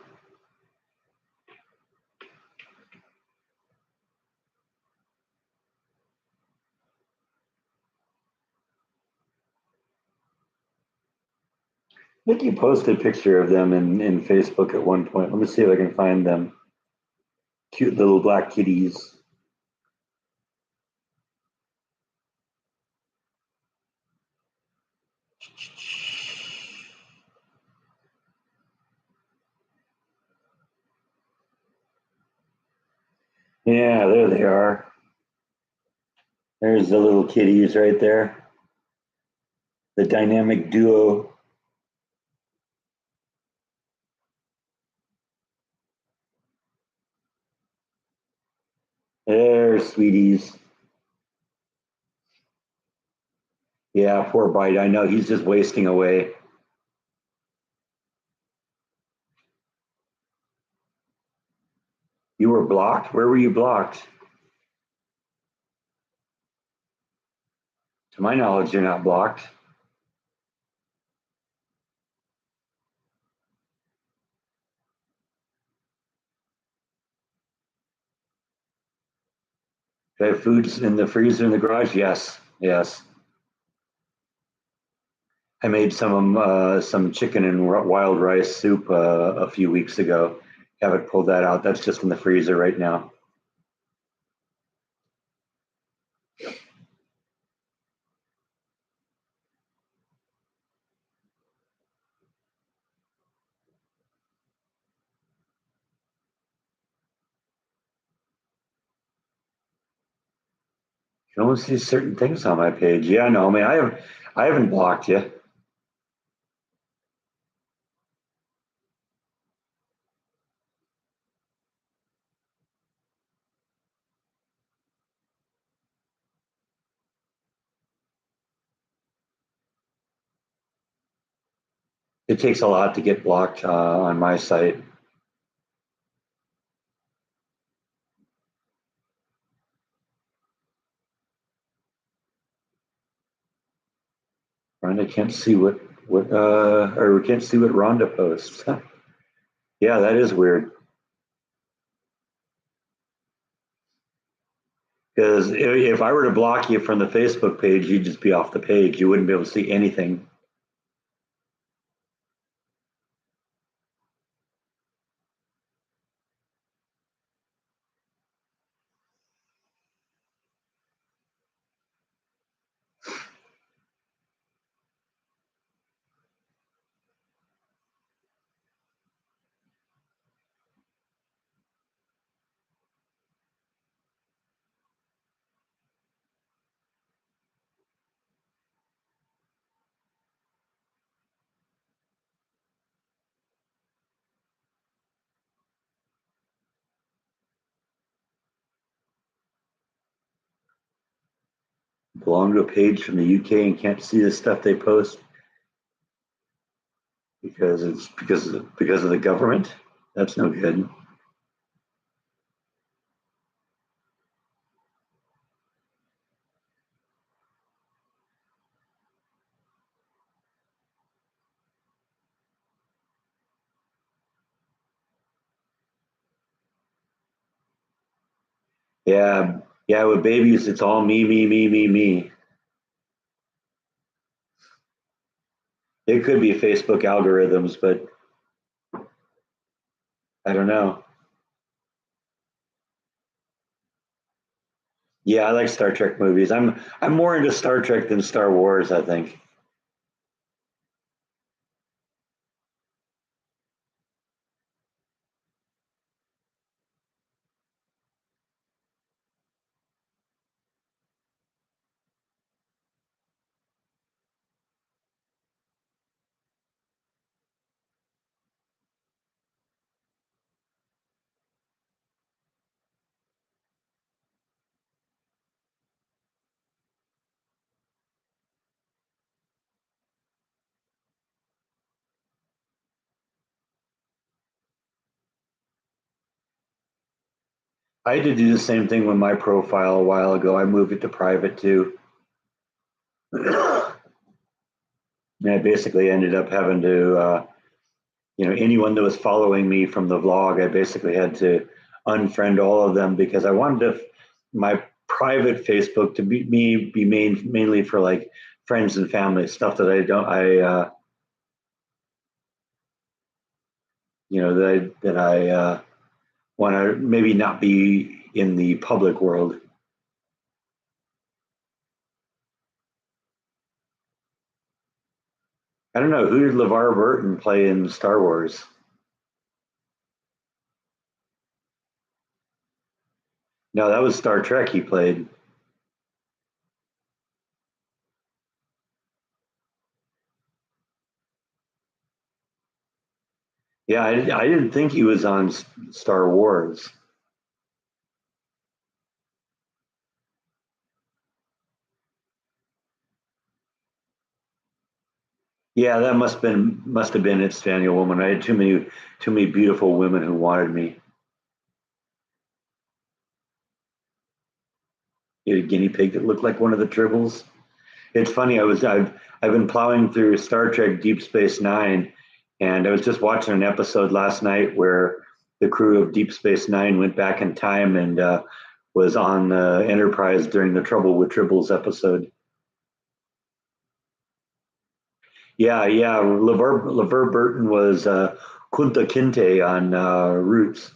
S1: I think you posted a picture of them in Facebook at one point. Let me see if I can find them. Cute little black kitties. Yeah, there they are. There's the little kitties right there. The dynamic duo. There's sweeties. Yeah, poor Bite. I know he's just wasting away. You were blocked? Where were you blocked? To my knowledge, you're not blocked. Do I have foods in the freezer in the garage? Yes, yes. I made some chicken and wild rice soup a few weeks ago. Haven't pulled that out. That's just in the freezer right now. You can only see certain things on my page. Yeah, no, I mean I haven't blocked you. It takes a lot to get blocked on my site. Rhonda can't see what or we can't see what Rhonda posts. Yeah, that is weird. Because if I were to block you from the Facebook page, you'd just be off the page. You wouldn't be able to see anything. Belong to a page from the UK and can't see the stuff they post because it's because of the government. That's no good. Yeah, yeah. With babies, it's all me, me, me, me, me. It could be Facebook algorithms, but I don't know. Yeah, I like Star Trek movies. I'm more into Star Trek than Star Wars, I think. I had to do the same thing with my profile a while ago. I moved it to private too. And I basically ended up having to, anyone that was following me from the vlog, I basically had to unfriend all of them because I wanted my private Facebook to be mainly for like friends and family stuff that I don't, that I want to maybe not be in the public world. I don't know who did LeVar Burton play in Star Wars. No, that was Star Trek he played. Yeah, I didn't think he was on Star Wars. Yeah, that must have been it, Daniel Woman. I had too many beautiful women who wanted me. You had a guinea pig that looked like one of the tribbles. It's funny. I've been plowing through Star Trek Deep Space Nine, and I was just watching an episode last night where the crew of Deep Space Nine went back in time and was on the Enterprise during the Trouble with Tribbles episode. Yeah, yeah. LeVar Burton was Kunta Kinte on Roots.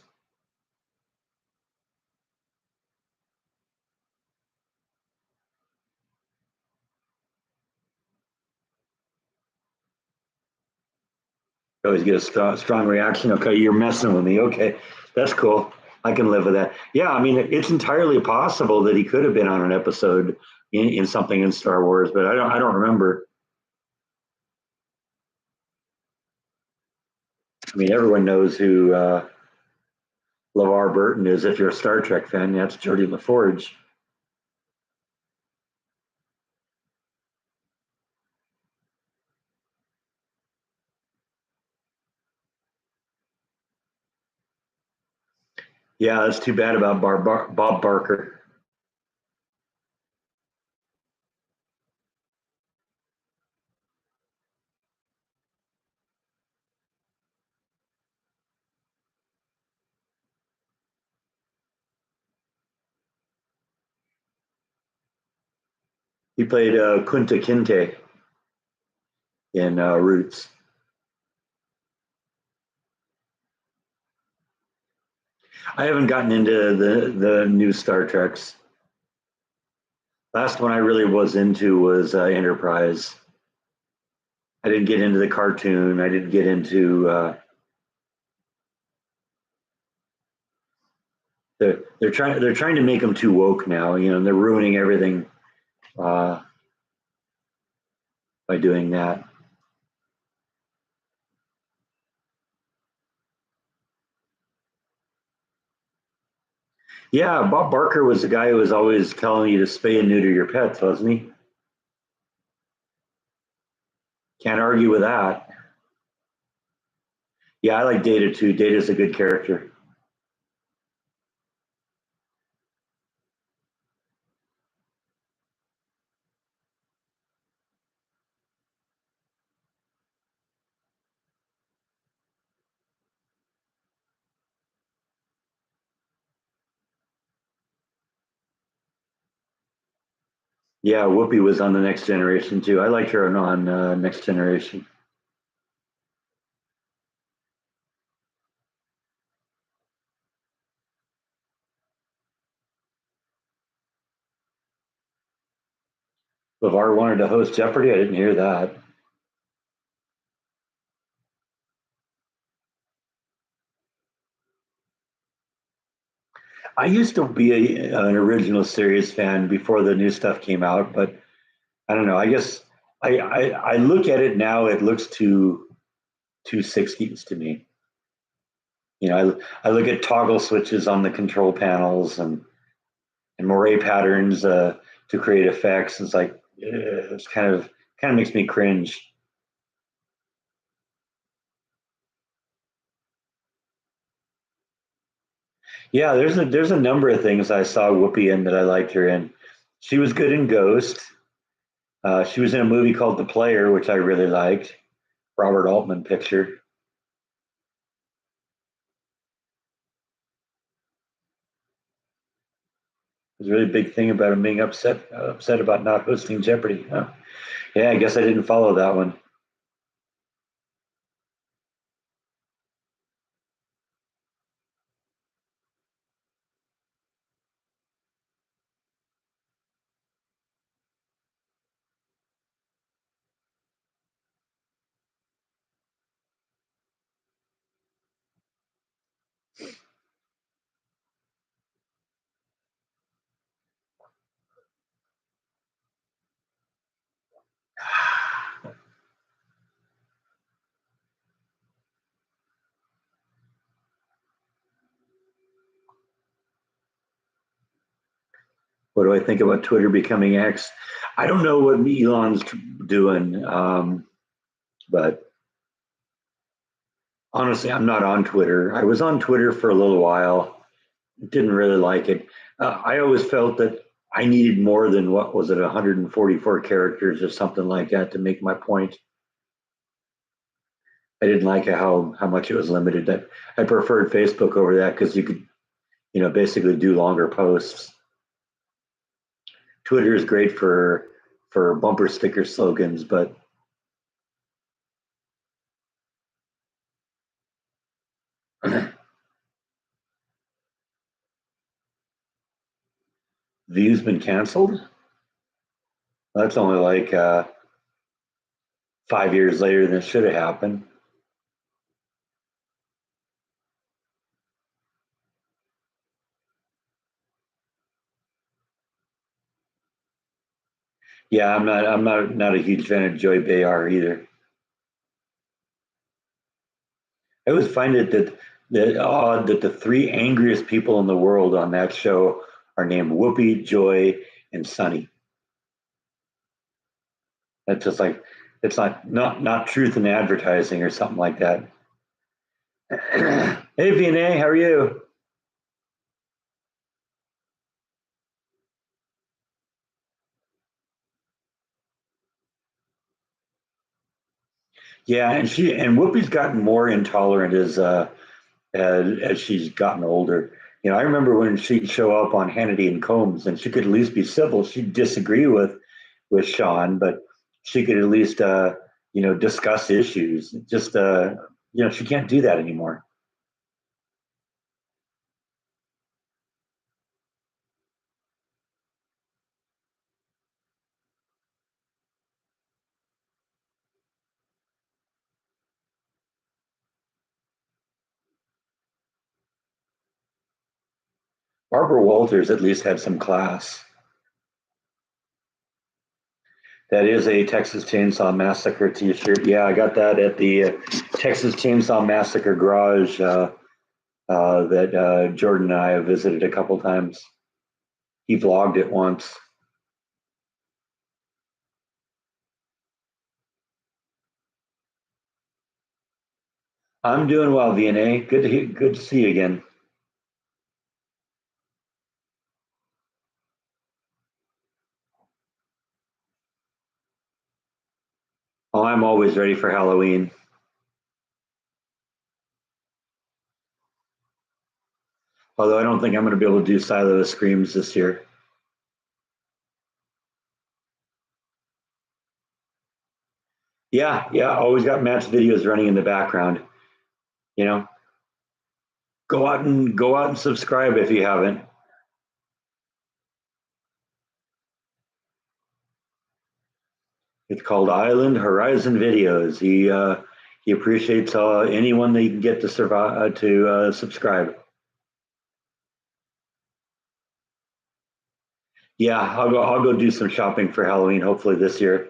S1: You always get a strong reaction. Okay, you're messing with me. Okay, that's cool. I can live with that. Yeah, I mean, it's entirely possible that he could have been on an episode in something in Star Wars, but I don't remember. I mean, everyone knows who LeVar Burton is. If you're a Star Trek fan, that's Geordi LaForge. Yeah, that's too bad about Bob Barker. He played Kunta Kinte in Roots. I haven't gotten into the new Star Treks. Last one I really was into was Enterprise. I didn't get into the cartoon. I didn't get into. They're trying to make them too woke now. You know, they're ruining everything uh, by doing that. Yeah, Bob Barker was the guy who was always telling you to spay and neuter your pets, wasn't he? Can't argue with that. Yeah, I like Data too. Data's a good character. Yeah, Whoopi was on the Next Generation too. I liked her on Next Generation. LeVar wanted to host Jeopardy. I didn't hear that. I used to be an original series fan before the new stuff came out, but I don't know. I guess I look at it now. It looks too 60s to me. You know, I look at toggle switches on the control panels and moire patterns to create effects. It's like it's kind of makes me cringe. Yeah, there's a number of things I saw Whoopi in that I liked her in. She was good in Ghost. She was in a movie called The Player, which I really liked. Robert Altman picture. It was a really big thing about him being upset about not hosting Jeopardy. Huh? Yeah, I guess I didn't follow that one. What do I think about Twitter becoming X? I don't know what Elon's doing, but honestly, I'm not on Twitter. I was on Twitter for a little while. Didn't really like it. I always felt that I needed more than what was it, 144 characters or something like that to make my point. I didn't like how much it was limited. I preferred Facebook over that because you could, basically do longer posts. Twitter is great for bumper sticker slogans, but View's been canceled. That's only like 5 years later than it should have happened. Yeah, I'm not a huge fan of Joy Behar either. I always find it that odd that the three angriest people in the world on that show are named Whoopi, Joy, and Sunny. That's just like it's not truth in advertising or something like that. Hey VNA, how are you? Yeah, and Whoopi's gotten more intolerant as she's gotten older. I remember when she'd show up on Hannity and Combs, and she could at least be civil. She'd disagree with with Sean, but she could at least discuss issues. Just she can't do that anymore. Barbara Walters at least had some class. That is a Texas Chainsaw Massacre T-shirt. Yeah, I got that at the Texas Chainsaw Massacre garage that Jordan and I have visited a couple times. He vlogged it once. I'm doing well, VNA. Good to see you again. Oh, I'm always ready for Halloween. Although I don't think I'm going to be able to do Silo of Screams this year. Yeah, yeah. Always got Matt's videos running in the background. You know, go out and subscribe if you haven't. It's called Island Horizon Videos. He appreciates anyone that he can get to survive to subscribe. Yeah, I'll go do some shopping for Halloween. Hopefully this year.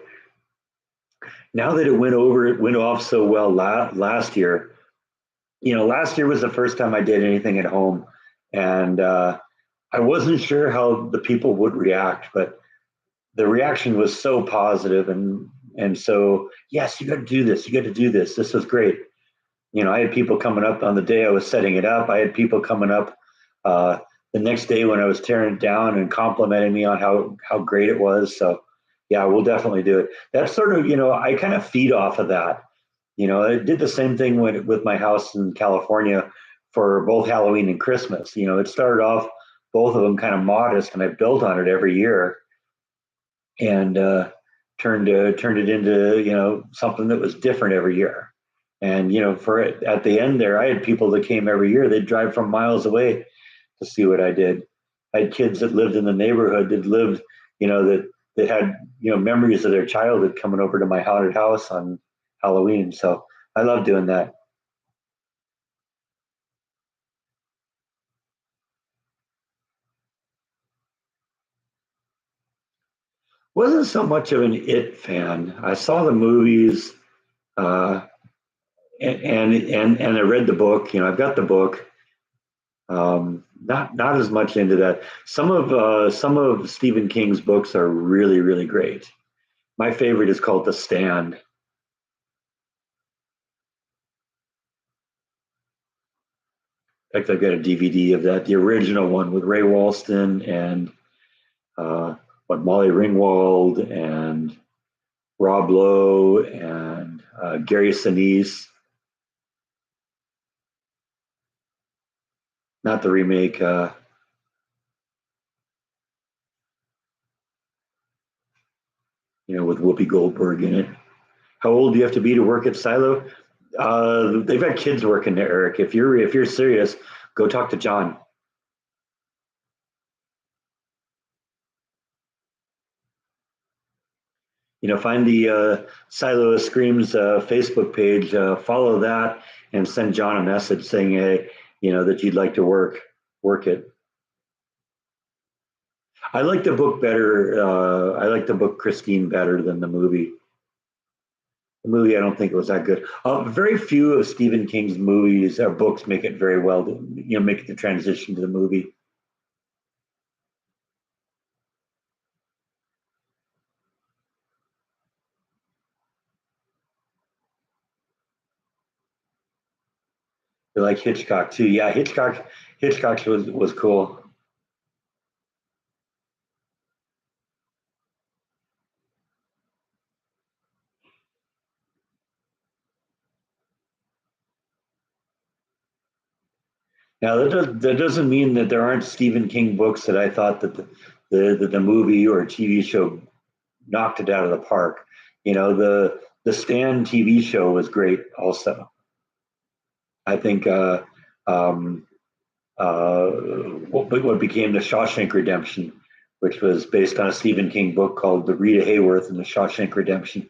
S1: Now that it went off so well last year. Last year was the first time I did anything at home, and I wasn't sure how the people would react, but the reaction was so positive, and so yes, you got to do this. You got to do this. This was great. I had people coming up on the day I was setting it up. I had people coming up uh, the next day when I was tearing it down and complimenting me on how great it was. So yeah, we'll definitely do it. That's sort of I kind of feed off of that. I did the same thing with my house in California for both Halloween and Christmas. It started off both of them kind of modest, and I built on it every year and turned it into something that was different every year. And for it at the end there, I had people that came every year. They'd drive from miles away to see what I did. I had kids that lived in the neighborhood that lived, that had memories of their childhood coming over to my haunted house on Halloween. So I love doing that. Wasn't so much of an It fan. I saw the movies, uh, and I read the book. I've got the book. Not as much into that. Some of Stephen King's books are really great. My favorite is called The Stand. In fact, I've got a DVD of that, the original one with Ray Walston and uh, Molly Ringwald and Rob Lowe and Gary Sinise. Not the remake. With Whoopi Goldberg in it. How old do you have to be to work at Silo? They've got kids working there, Eric. If you're serious, go talk to John. Find the Silo of Screams Facebook page, follow that, and send John a message saying, hey, that you'd like to work it. I like the book better. I like the book Christine better than the movie. The movie, I don't think it was that good. Very few of Stephen King's movies or books make it very well. Make it the transition to the movie. I like Hitchcock too. Yeah, Hitchcock was cool. Now that doesn't mean that there aren't Stephen King books that I thought that the movie or TV show knocked it out of the park. The Stan TV show was great. Also, I think um, what became the Shawshank Redemption, which was based on a Stephen King book called The Rita Hayworth and the Shawshank Redemption.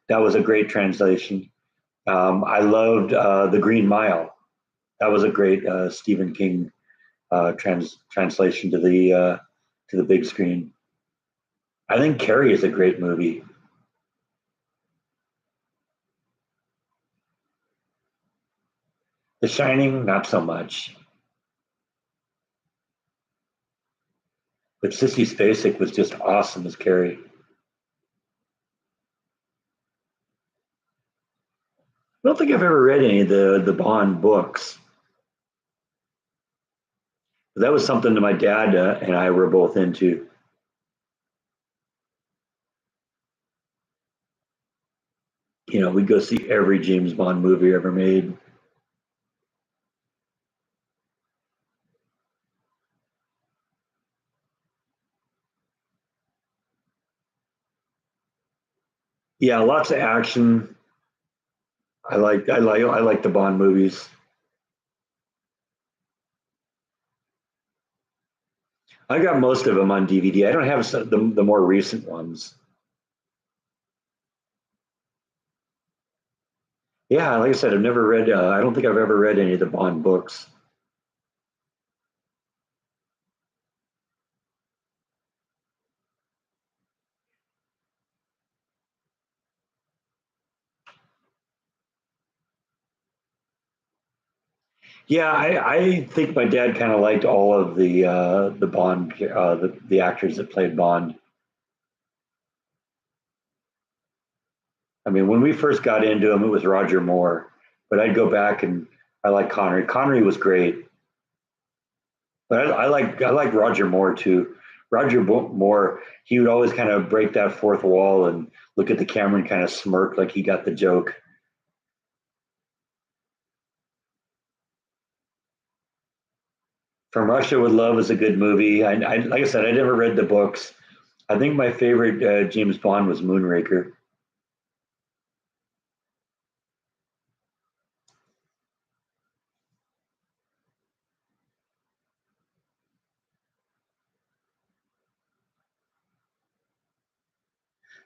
S1: That was a great translation. I loved The Green Mile. That was a great Stephen King translation to the big screen. I think Carrie is a great movie. The Shining, not so much, but Sissy Spacek was just awesome as Carrie. I don't think I've ever read any of the Bond books. That was something that my dad and I were both into. We'd go see every James Bond movie ever made. Yeah, lots of action. I like the Bond movies. I got most of them on DVD. I don't have the more recent ones. Yeah, like I said, I've never read. I don't think I've ever read any of the Bond books. Yeah, I think my dad kind of liked all of the Bond the actors that played Bond. I mean, when we first got into him, it was Roger Moore, but I'd go back and I like Connery. Connery was great, but I like Roger Moore too. Moore, he would always kind of break that fourth wall and look at the camera and kind of smirk like he got the joke. From Russia with Love is a good movie. Like I said, I never read the books. I think my favorite James Bond was Moonraker.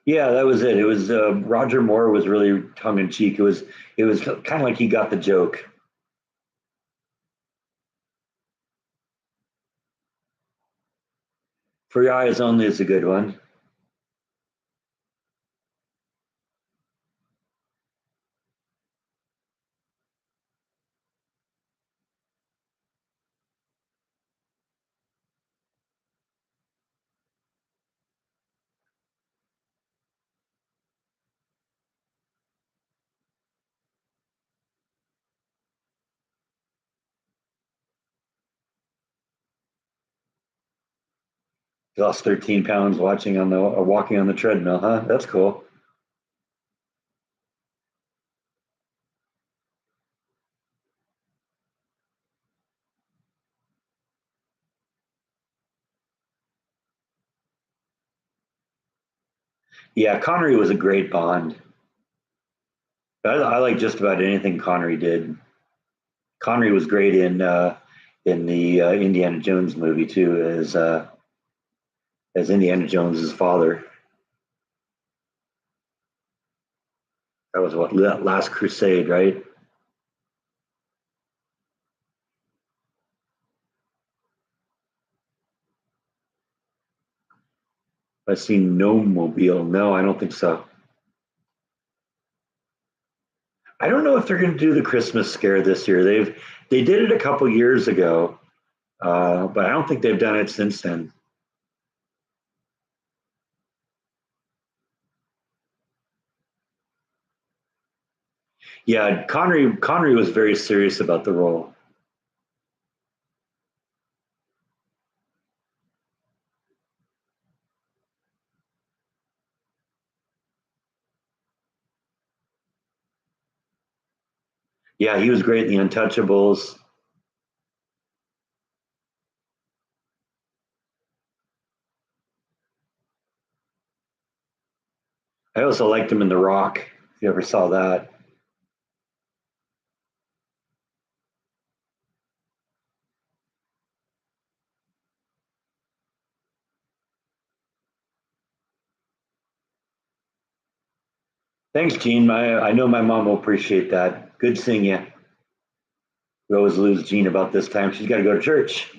S1: Yeah, that was it. It was Roger Moore was really tongue in cheek. It was kind of like he got the joke. For Your Eyes Only is a good one. He lost 13 pounds watching on the walking on the treadmill, huh? That's cool. Yeah, Connery was a great Bond. I like just about anything Connery did. Connery was great in the Indiana Jones movie too, as Indiana Jones's father. That was what Last Crusade, right? I've seen No Mobile. No, I don't think so. I don't know if they're going to do the Christmas scare this year. They did it a couple years ago, but I don't think they've done it since then. Yeah, Connery was very serious about the role. Yeah, he was great in The Untouchables. I also liked him in The Rock. If you ever saw that. Thanks, Gene. I know my mom will appreciate that. Good seeing you. We always lose Jean about this time. She's got to go to church.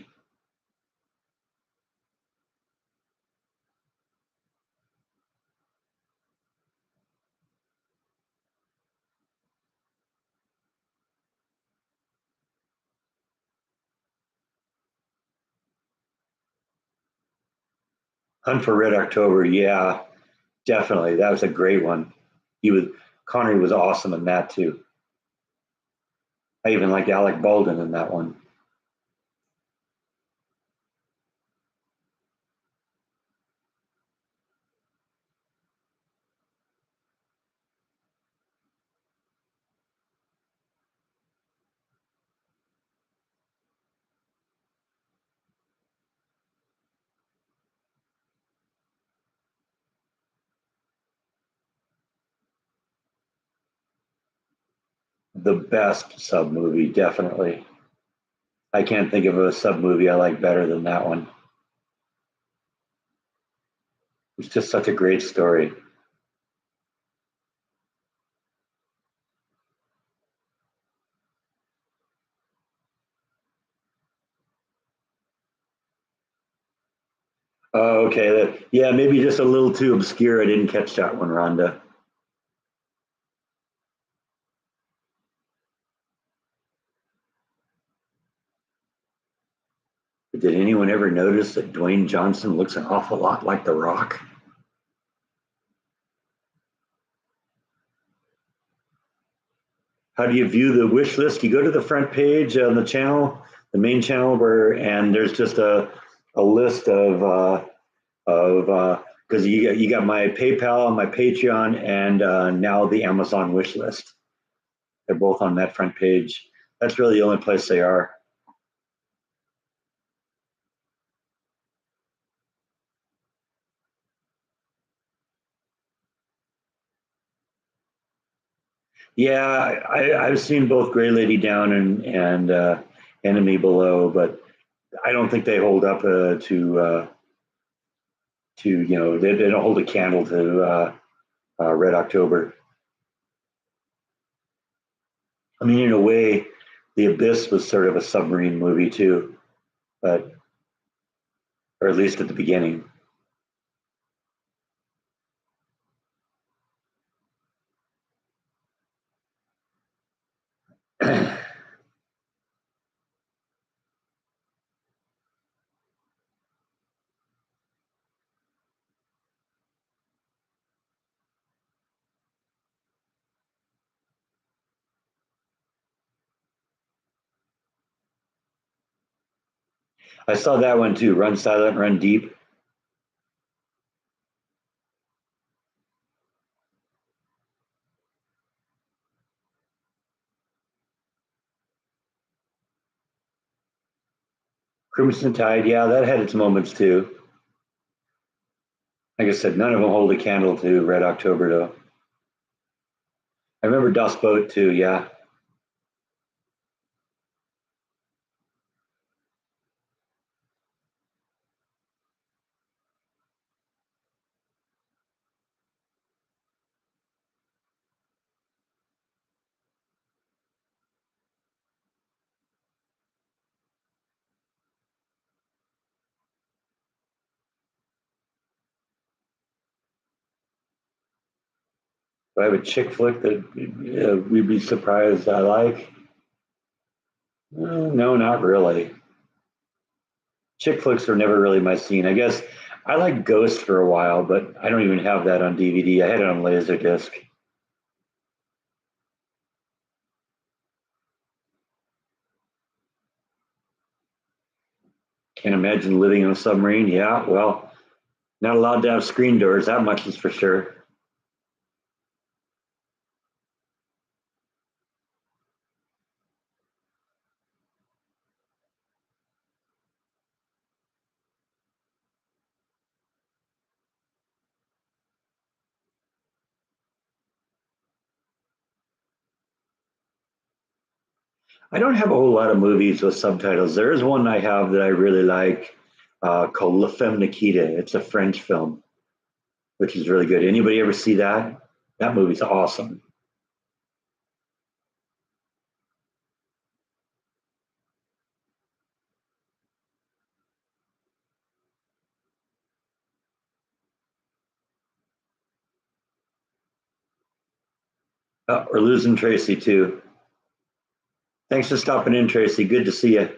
S1: Hunt for Red October. Yeah, definitely. That was a great one. He was Connery was awesome in that too. I even like Alec Baldwin in that one. The best sub movie, definitely. I can't think of a sub movie I like better than that one. It's just such a great story. Oh, okay. Yeah, maybe just a little too obscure. I didn't catch that one, Rhonda. Did anyone ever notice that Dwayne Johnson looks an awful lot like The Rock? How do you view the wish list? You go to the front page on the channel, the main channel, and there's just a list of because you got my PayPal, my Patreon, and now the Amazon wish list. They're both on that front page. That's really the only place they are. Yeah, I've seen both Gray Lady Down and Enemy Below, but I don't think they hold up to they don't hold a candle to Red October. I mean, in a way, The Abyss was sort of a submarine movie too, but or at least at the beginning. I saw that one too. Run Silent, Run Deep. Crimson Tide. Yeah, that had its moments too. Like I said, none of them hold a candle to Red October though. I remember Dust Boat too. Yeah, do I have a chick flick that we'd be surprised I like? No, not really. Chick flicks were never really my scene. I guess I liked Ghost for a while, but I don't even have that on DVD. I had it on Laserdisc. Can't imagine living on a submarine. Yeah, well, not allowed to have screen doors. That much is for sure. I don't have a whole lot of movies with subtitles. There is one I have that I really like called La Femme Nikita. It's a French film, which is really good. Anybody ever see that? That movie's awesome. We're losing Tracy too. Thanks for stopping in, Tracy. Good to see you.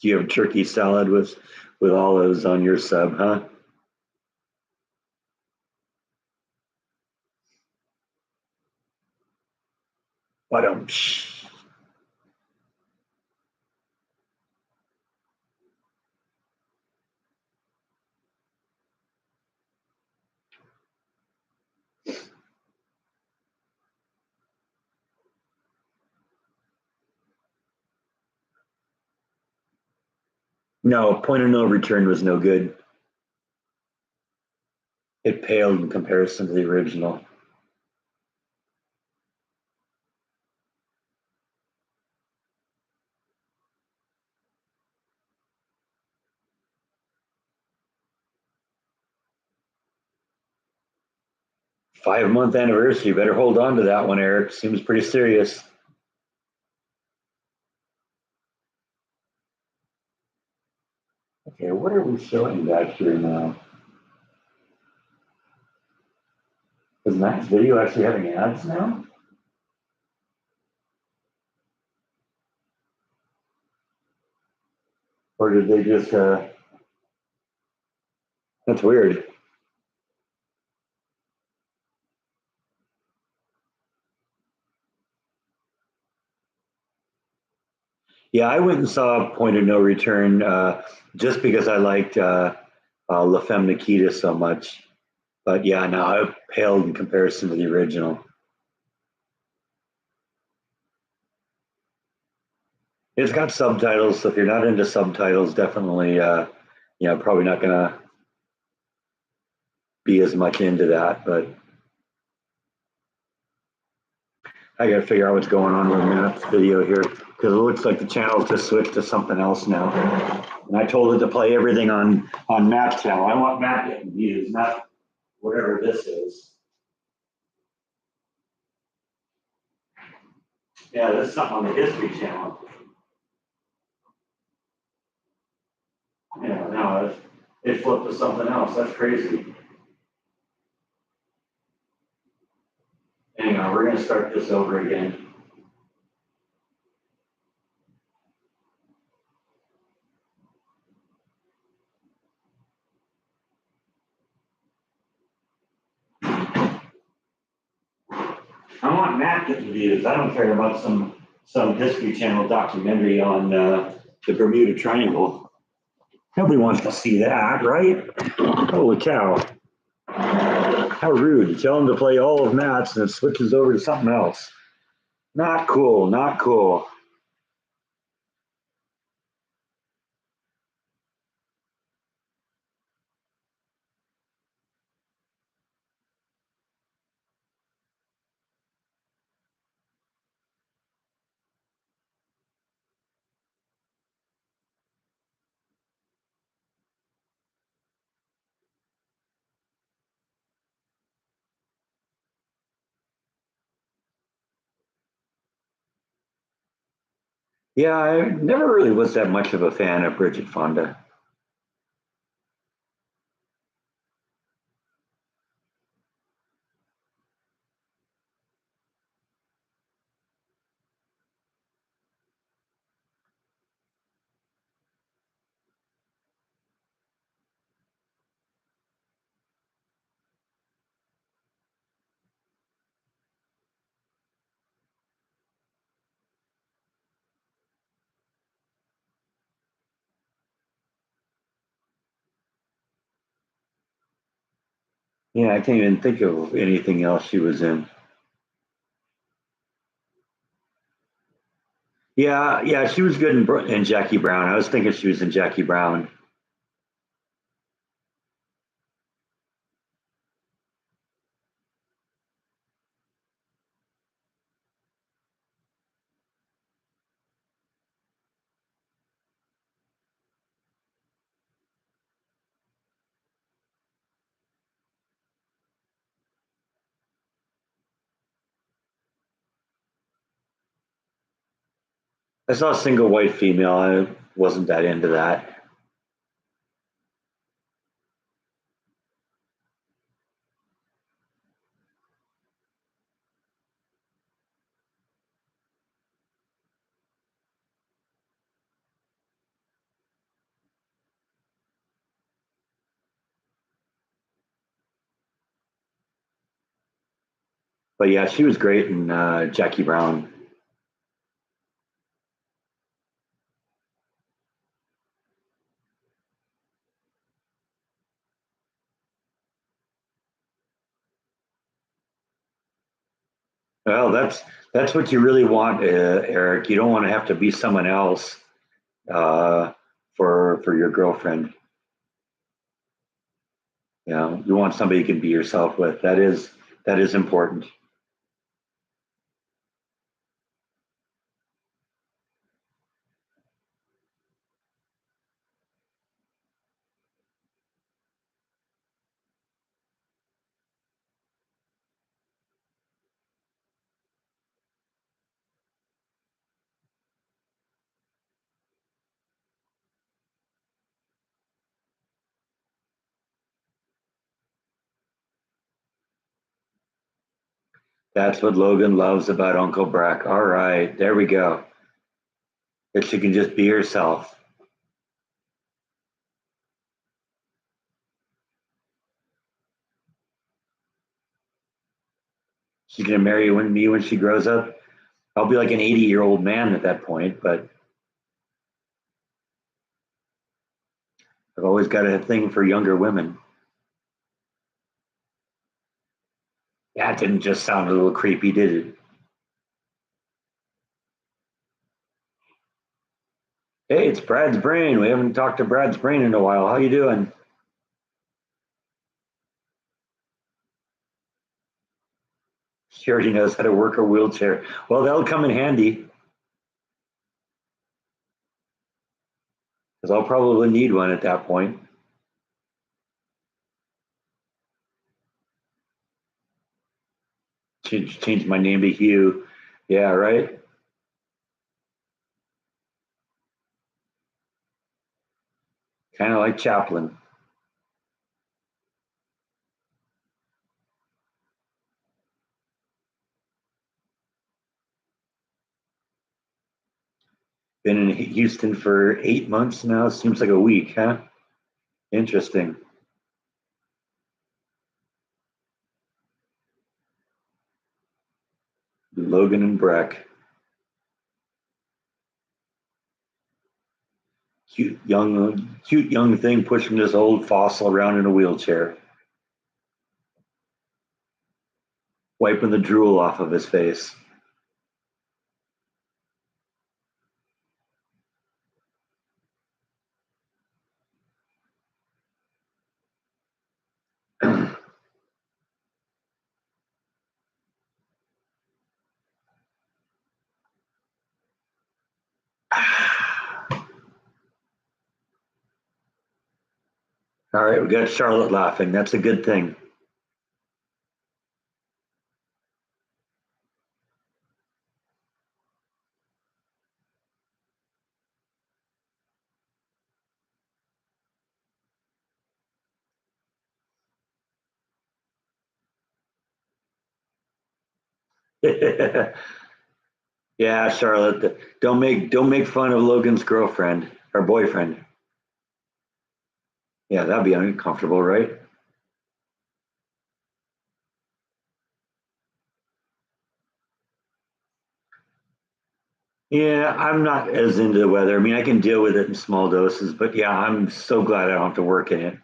S1: Do you have turkey salad with olives on your sub, huh? But no, Point of No Return was no good. It paled in comparison to the original. 5 month anniversary. You better hold on to that one, Eric. Seems pretty serious. Okay, what are we showing back here now? Is Matt's video actually having ads now? Or did they just, that's weird. Yeah, I went and saw Point of No Return just because I liked La Femme Nikita so much. But yeah, no, it paled in comparison to the original. It's got subtitles, so if you're not into subtitles, definitely, probably not gonna be as much into that. But I got to figure out what's going on with Matt's video here because it looks like the channel just switched to something else now. And I told it to play everything on Matt's channel. I want Matt getting views, not whatever this is. Yeah, this is something on the History channel. Yeah, no, it flipped to something else. That's crazy. Hang on, we're going to start this over again. I want Matt getting views. I don't care about some History Channel documentary on the Bermuda Triangle. Nobody wants to see that, right? Holy cow. How rude. You tell him to play all of Matt's and it switches over to something else. Not cool, not cool. Yeah, I never really was that much of a fan of Bridget Fonda. Yeah, I can't even think of anything else she was in. Yeah, yeah, she was good in Jackie Brown. I was thinking she was in Jackie Brown, I saw a single white female. I wasn't that into that. But yeah, she was great in Jackie Brown. Well, that's what you really want, Eric. You don't want to have to be someone else uh, for your girlfriend. You know, you want somebody you can be yourself with. That is important. That's what Logan loves about Uncle Brack. All right, there we go. That she can just be herself. She's gonna marry me when she grows up. I'll be like an 80-year-old man at that point, but I've always got a thing for younger women. That didn't just sound a little creepy, did it? Hey, it's Brad's brain. We haven't talked to Brad's brain in a while. How you doing? She already knows how to work a wheelchair. Well, that'll come in handy because I'll probably need one at that point. Change my name to Hugh. Yeah, right. Kind of like Chaplin. Been in Houston for 8 months now. Seems like a week, huh? Interesting. Logan and Breck. Cute young thing pushing this old fossil around in a wheelchair, wiping the drool off of his face. All right, we got Charlotte laughing. That's a good thing. Yeah, Charlotte, don't make fun of Logan's girlfriend or boyfriend. Yeah, that'd be uncomfortable, right? Yeah, I'm not as into the weather. I mean, I can deal with it in small doses, but yeah, I'm so glad I don't have to work in it.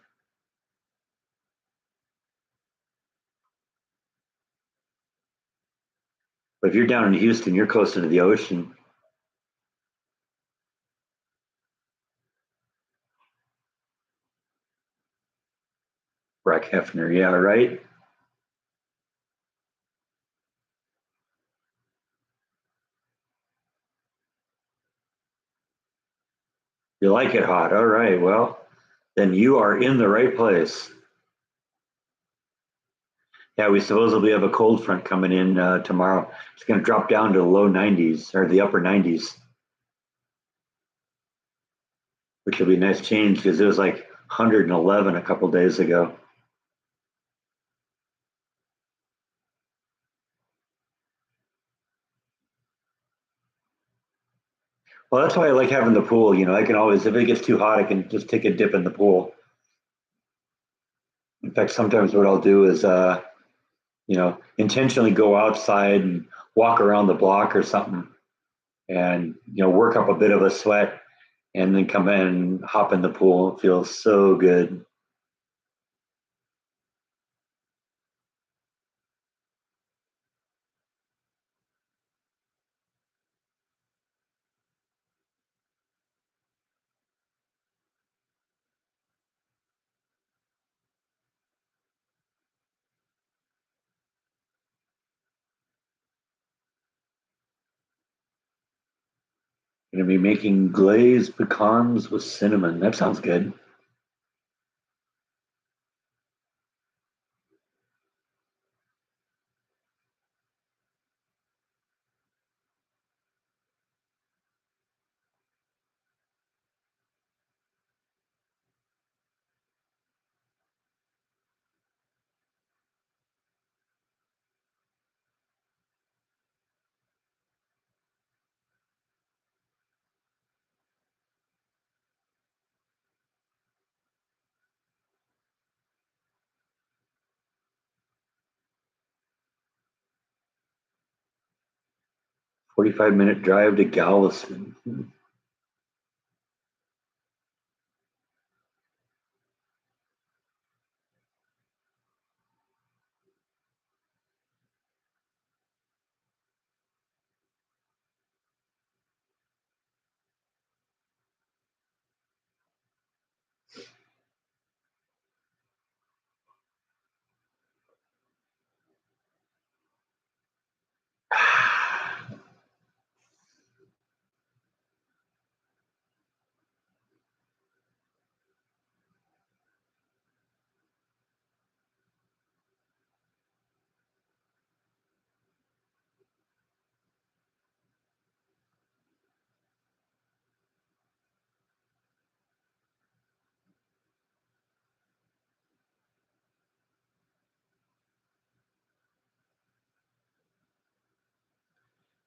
S1: But if you're down in Houston, you're closer to the ocean. Brack Hefner, yeah, right. You like it hot. All right. Well, then you are in the right place. Yeah, we supposedly have a cold front coming in tomorrow. It's going to drop down to the low 90s or the upper 90s, which will be a nice change because it was like 111 a couple days ago. Well, that's why I like having the pool. I can always, if it gets too hot, I can just take a dip in the pool. In fact, sometimes what I'll do is, intentionally go outside and walk around the block or something and, work up a bit of a sweat and then come in and hop in the pool. It feels so good. Going to be making glazed pecans with cinnamon. That sounds good. 45-minute drive to Galveston.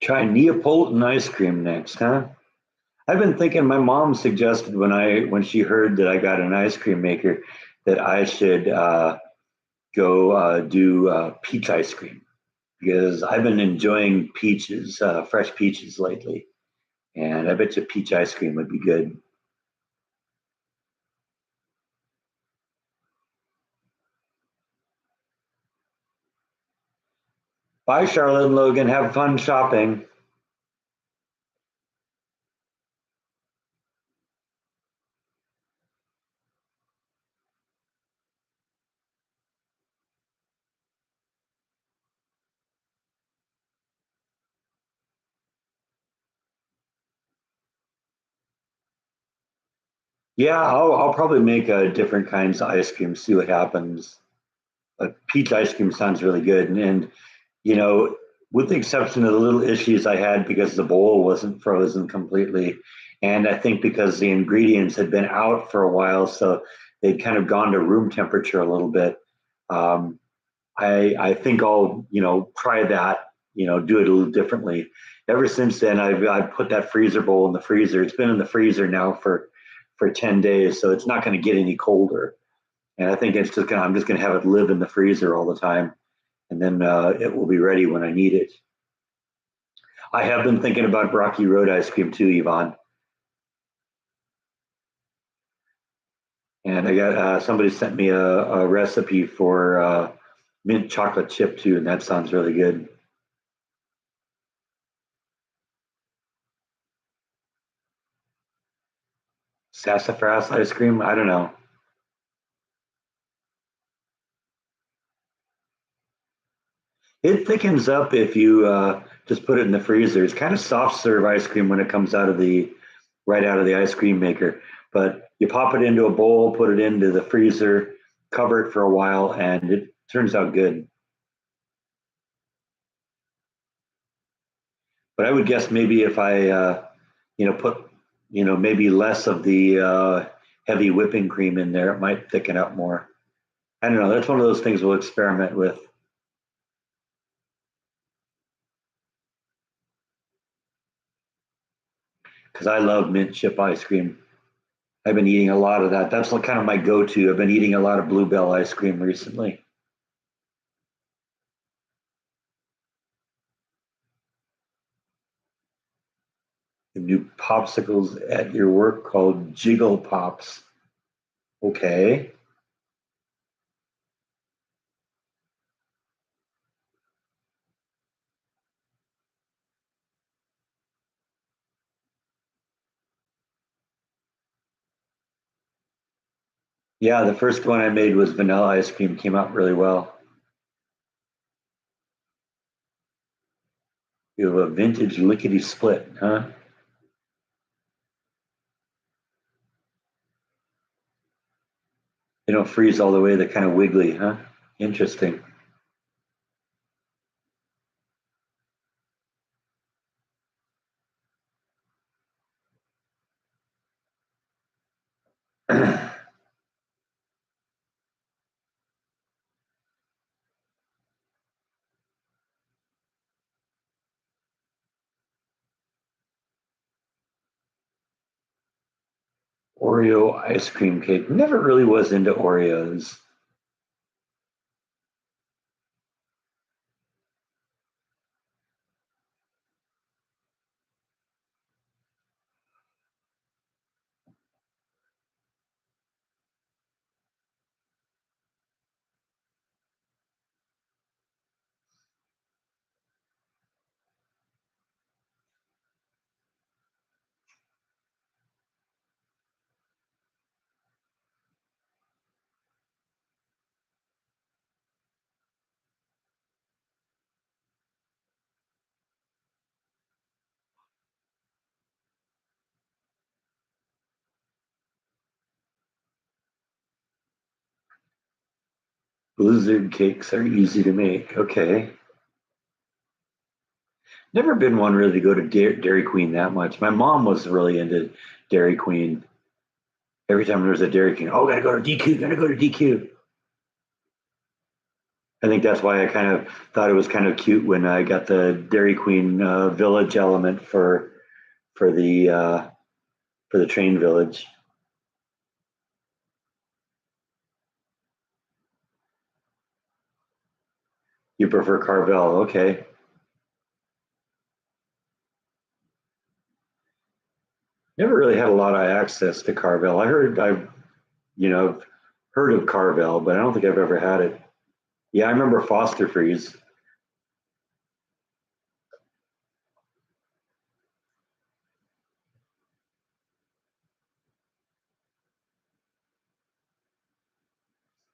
S1: Try Neapolitan ice cream next, huh? I've been thinking my mom suggested when she heard that I got an ice cream maker that I should go do peach ice cream because I've been enjoying peaches, fresh peaches lately, and I bet you peach ice cream would be good. Bye, Charlotte and Logan. Have fun shopping. Yeah, I'll probably make different kinds of ice cream, see what happens. But peach ice cream sounds really good, and you know, with the exception of the little issues I had because the bowl wasn't frozen completely, and I think because the ingredients had been out for a while, so they'd kind of gone to room temperature a little bit. Um, I think I'll try that, do it a little differently. Ever since then, I've put that freezer bowl in the freezer. It's been in the freezer now for 10 days, so it's not going to get any colder. And I think I'm just gonna have it live in the freezer all the time, and then it will be ready when I need it. I have been thinking about Rocky Road ice cream too, Yvonne, and I got somebody sent me a recipe for mint chocolate chip too, and that sounds really good. Sassafras ice cream? I don't know. It thickens up if you just put it in the freezer. It's kind of soft serve ice cream when it comes out of the right out of the ice cream maker. But you pop it into a bowl, put it into the freezer, cover it for a while, and it turns out good. But I would guess maybe if I, put, maybe less of the heavy whipping cream in there, it might thicken up more. I don't know. That's one of those things we'll experiment with because I love mint chip ice cream. I've been eating a lot of that. That's kind of my go-to. I've been eating a lot of Bluebell ice cream recently. The new popsicles at your work called Jiggle Pops. Okay. Yeah, the first one I made was vanilla ice cream. Came out really well. You have a vintage lickety split, huh? They don't freeze all the way. They're kind of wiggly, huh? Interesting. Oreo ice cream cake. Never really was into Oreos. Blizzard cakes are easy to make. Okay. Never been one really to go to Dairy Queen that much. My mom was really into Dairy Queen. Every time there was a Dairy Queen, oh, gotta go to DQ, gotta go to DQ. I think that's why I kind of thought it was kind of cute when I got the Dairy Queen village element for the uh, for the train village. You prefer Carvel, okay? Never really had a lot of access to Carvel. I've heard of Carvel, but I don't think I've ever had it. Yeah, I remember Foster Freeze.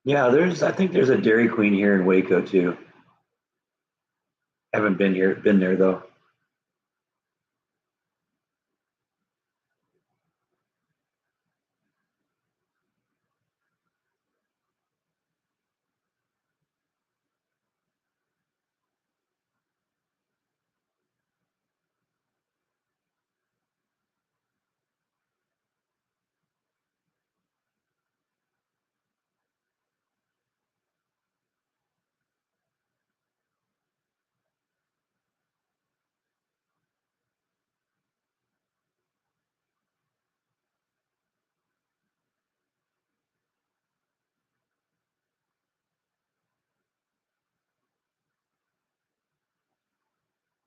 S1: Yeah, I think there's a Dairy Queen here in Waco too. Haven't been there though.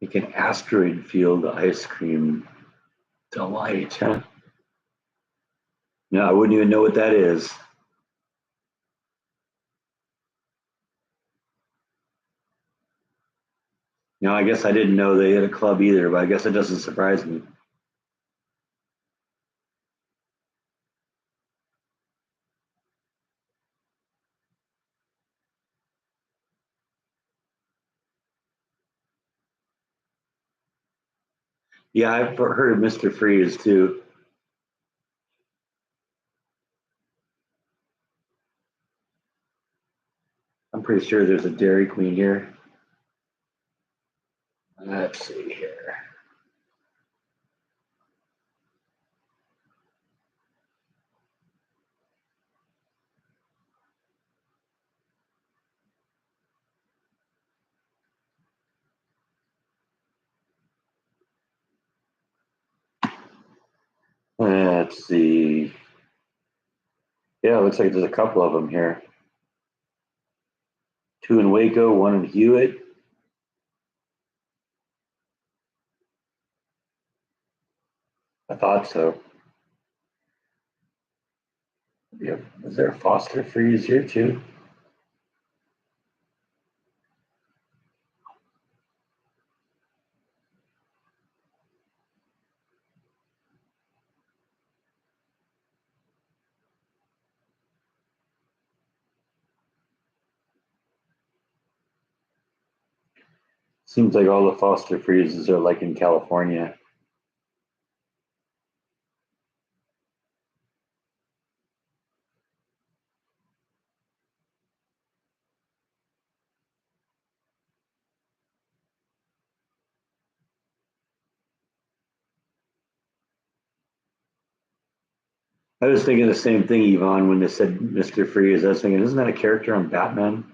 S1: Like an asteroid field ice cream delight, huh? No, I wouldn't even know what that is. No, I guess I didn't know they had a club either, but I guess it doesn't surprise me. Yeah, I've heard of Mr. Freeze too. I'm pretty sure there's a Dairy Queen here. Let's see here. Let's see. Yeah, it looks like there's a couple of them here. Two in Waco, one in Hewitt. I thought so. Yeah, is there a Foster Freeze here too? Seems like all the Foster Freezes are like in California. I was thinking the same thing, Yvonne, when they said Mr. Freeze. I was thinking, isn't that a character on Batman?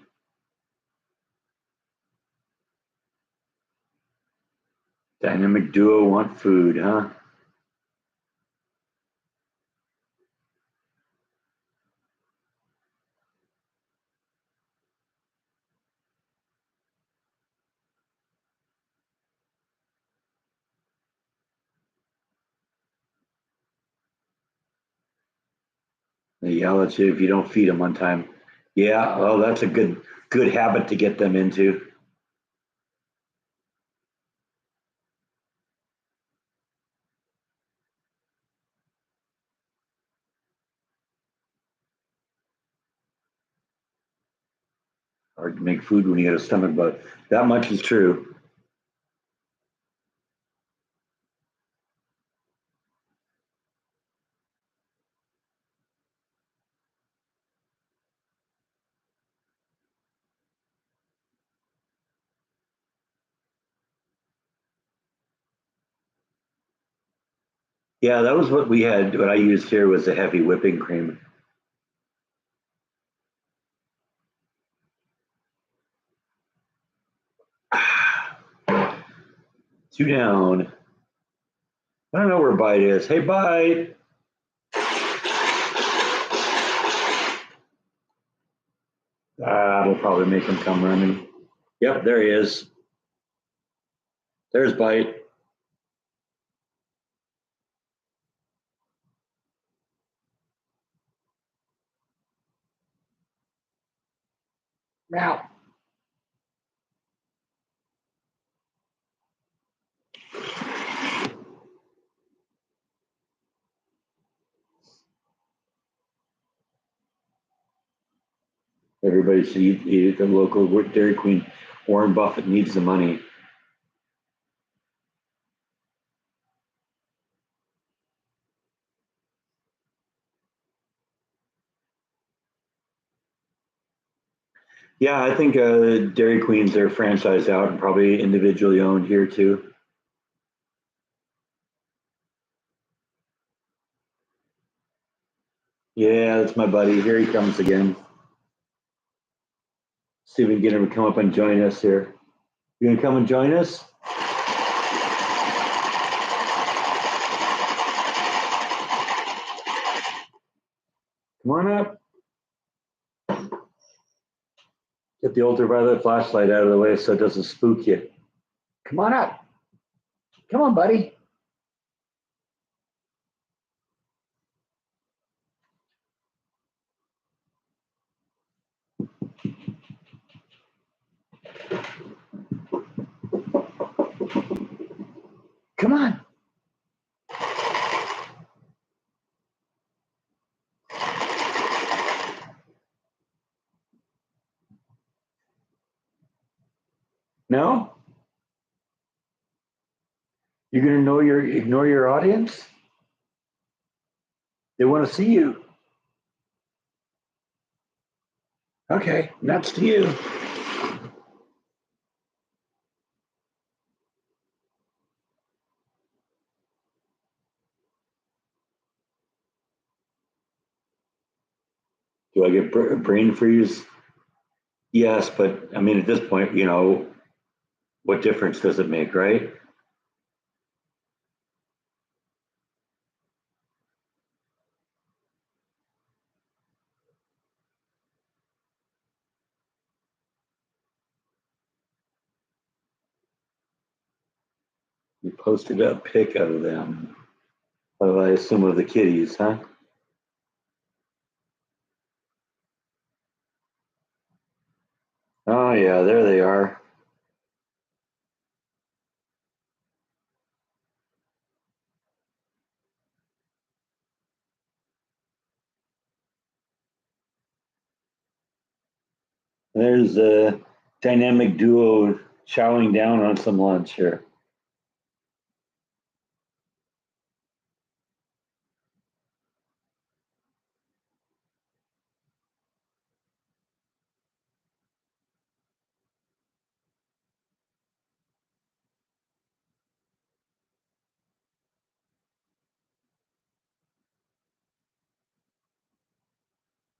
S1: Dynamic duo want food, huh? They yell at you if you don't feed them on time. Yeah, well, that's a good habit to get them into. Hard to make food when you got a stomach bug. That much is true. Yeah, that was what we had. What I used here was a heavy whipping cream. Two down. I don't know where Bite is. Hey, Bite. That'll probably make him come running. Yep, there he is. There's Bite. Now, everybody should eat at the local Dairy Queen. Warren Buffett needs the money. Yeah, I think Dairy Queens are franchised out and probably individually owned here too. Yeah, that's my buddy. Here he comes again. See if we can get him to come up and join us here. You gonna come and join us? Come on up. Get the ultraviolet flashlight out of the way so it doesn't spook you. Come on up. Come on, buddy. Come on. No? You're going to ignore your audience? They want to see you. Okay, nuts to you. Do I get brain freeze? Yes, but I mean, at this point, what difference does it make, right? You posted a pic of them. I assume of the kitties, huh? Oh yeah, there they are. There's a dynamic duo chowing down on some lunch here.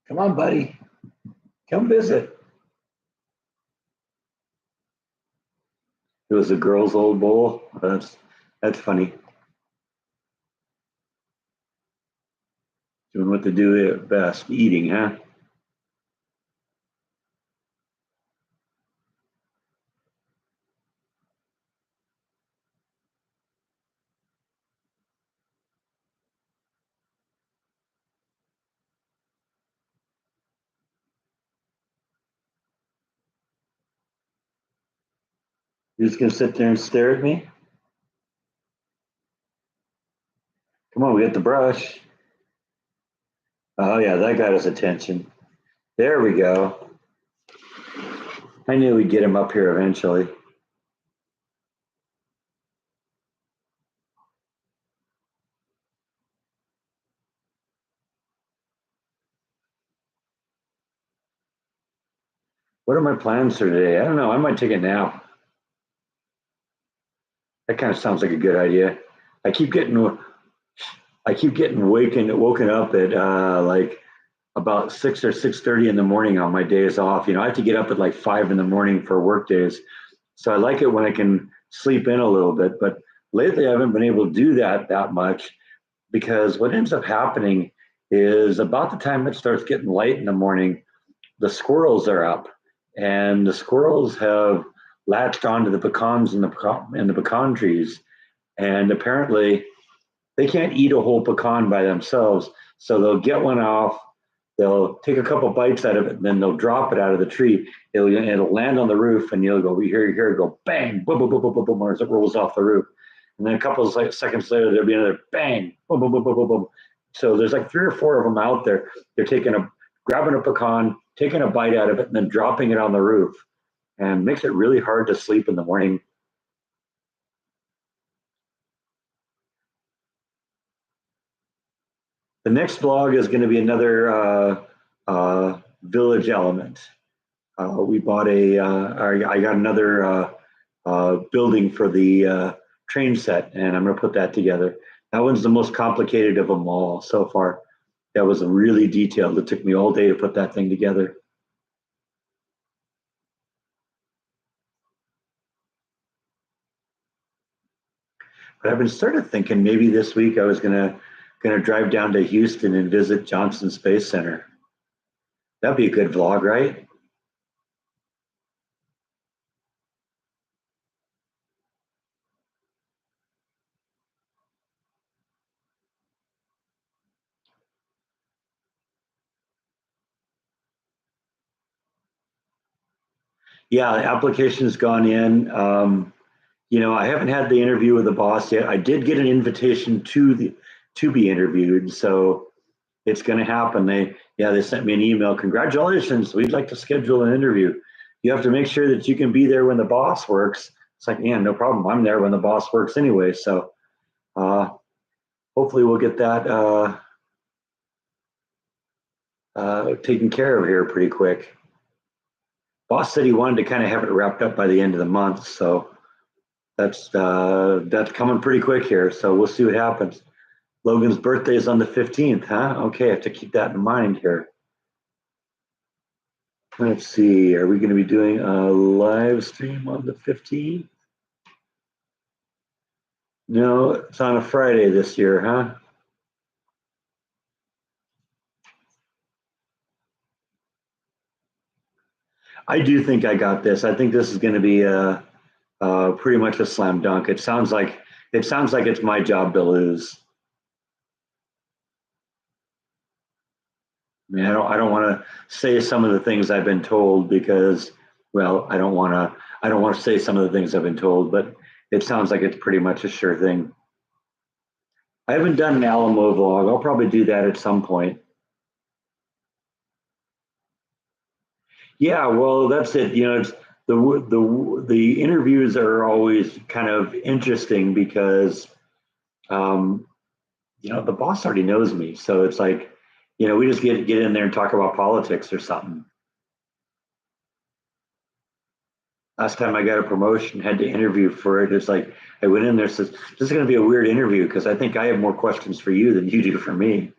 S1: Come on, buddy. Come visit. It was a girl's old bowl. That's funny. Doing what they do best, eating, huh? You're just gonna sit there and stare at me? Come on, we got the brush. Oh yeah, that got his attention. There we go. I knew we'd get him up here eventually. What are my plans for today? I don't know. I might take a nap. That kind of sounds like a good idea. I keep getting I keep getting woken up at like about 6 or 6:30 in the morning on my days off. I have to get up at like 5 in the morning for work days. So I like it when I can sleep in a little bit. But lately I haven't been able to do that much because what ends up happening is about the time it starts getting light in the morning, the squirrels are up, and the squirrels have latched onto the pecans in the pecan trees, and apparently they can't eat a whole pecan by themselves. So they'll get one off, they'll take a couple bites out of it, and then they'll drop it out of the tree. It'll land on the roof, and you'll go, you hear it go bang, boom, boom, boom, boom, boom, boom, as it rolls off the roof. And then a couple of seconds later, there'll be another bang, boom, boom, boom, boom, boom, boom. So there's like 3 or 4 of them out there. They're grabbing a pecan, taking a bite out of it, and then dropping it on the roof, and makes it really hard to sleep in the morning. The next vlog is going to be another village element. We bought I got another building for the train set, and I'm going to put that together. That one's the most complicated of them all so far. That was really detailed. It took me all day to put that thing together. But I've been sort of thinking maybe this week I was gonna drive down to Houston and visit Johnson Space Center. That'd be a good vlog, right? Yeah, the application's gone in. I haven't had the interview with the boss yet. I did get an invitation to be interviewed, so it's going to happen. They sent me an email. Congratulations, we'd like to schedule an interview. You have to make sure that you can be there when the boss works, It's like, yeah, no problem. I'm there when the boss works anyway. So uh, hopefully we'll get that taken care of here pretty quick. Boss said he wanted to kind of have it wrapped up by the end of the month, so that's coming pretty quick here. So we'll see what happens. Logan's birthday is on the 15th, huh? Okay, I have to keep that in mind here. Let's see, are we going to be doing a live stream on the 15th? No, it's on a Friday this year, huh? I do think I got this. I think this is going to be pretty much a slam dunk. It sounds like it's my job to lose. I mean, I don't want to say some of the things I've been told because, well, I don't want to say some of the things I've been told, but it sounds like it's pretty much a sure thing. I haven't done an Alamo vlog. I'll probably do that at some point. Yeah, well, that's it. It's the interviews are always kind of interesting because um, the boss already knows me, so it's like we just get in there and talk about politics or something. Last time I got a promotion, had to interview for it. It's like I went in there, says this is going to be a weird interview because I think I have more questions for you than you do for me.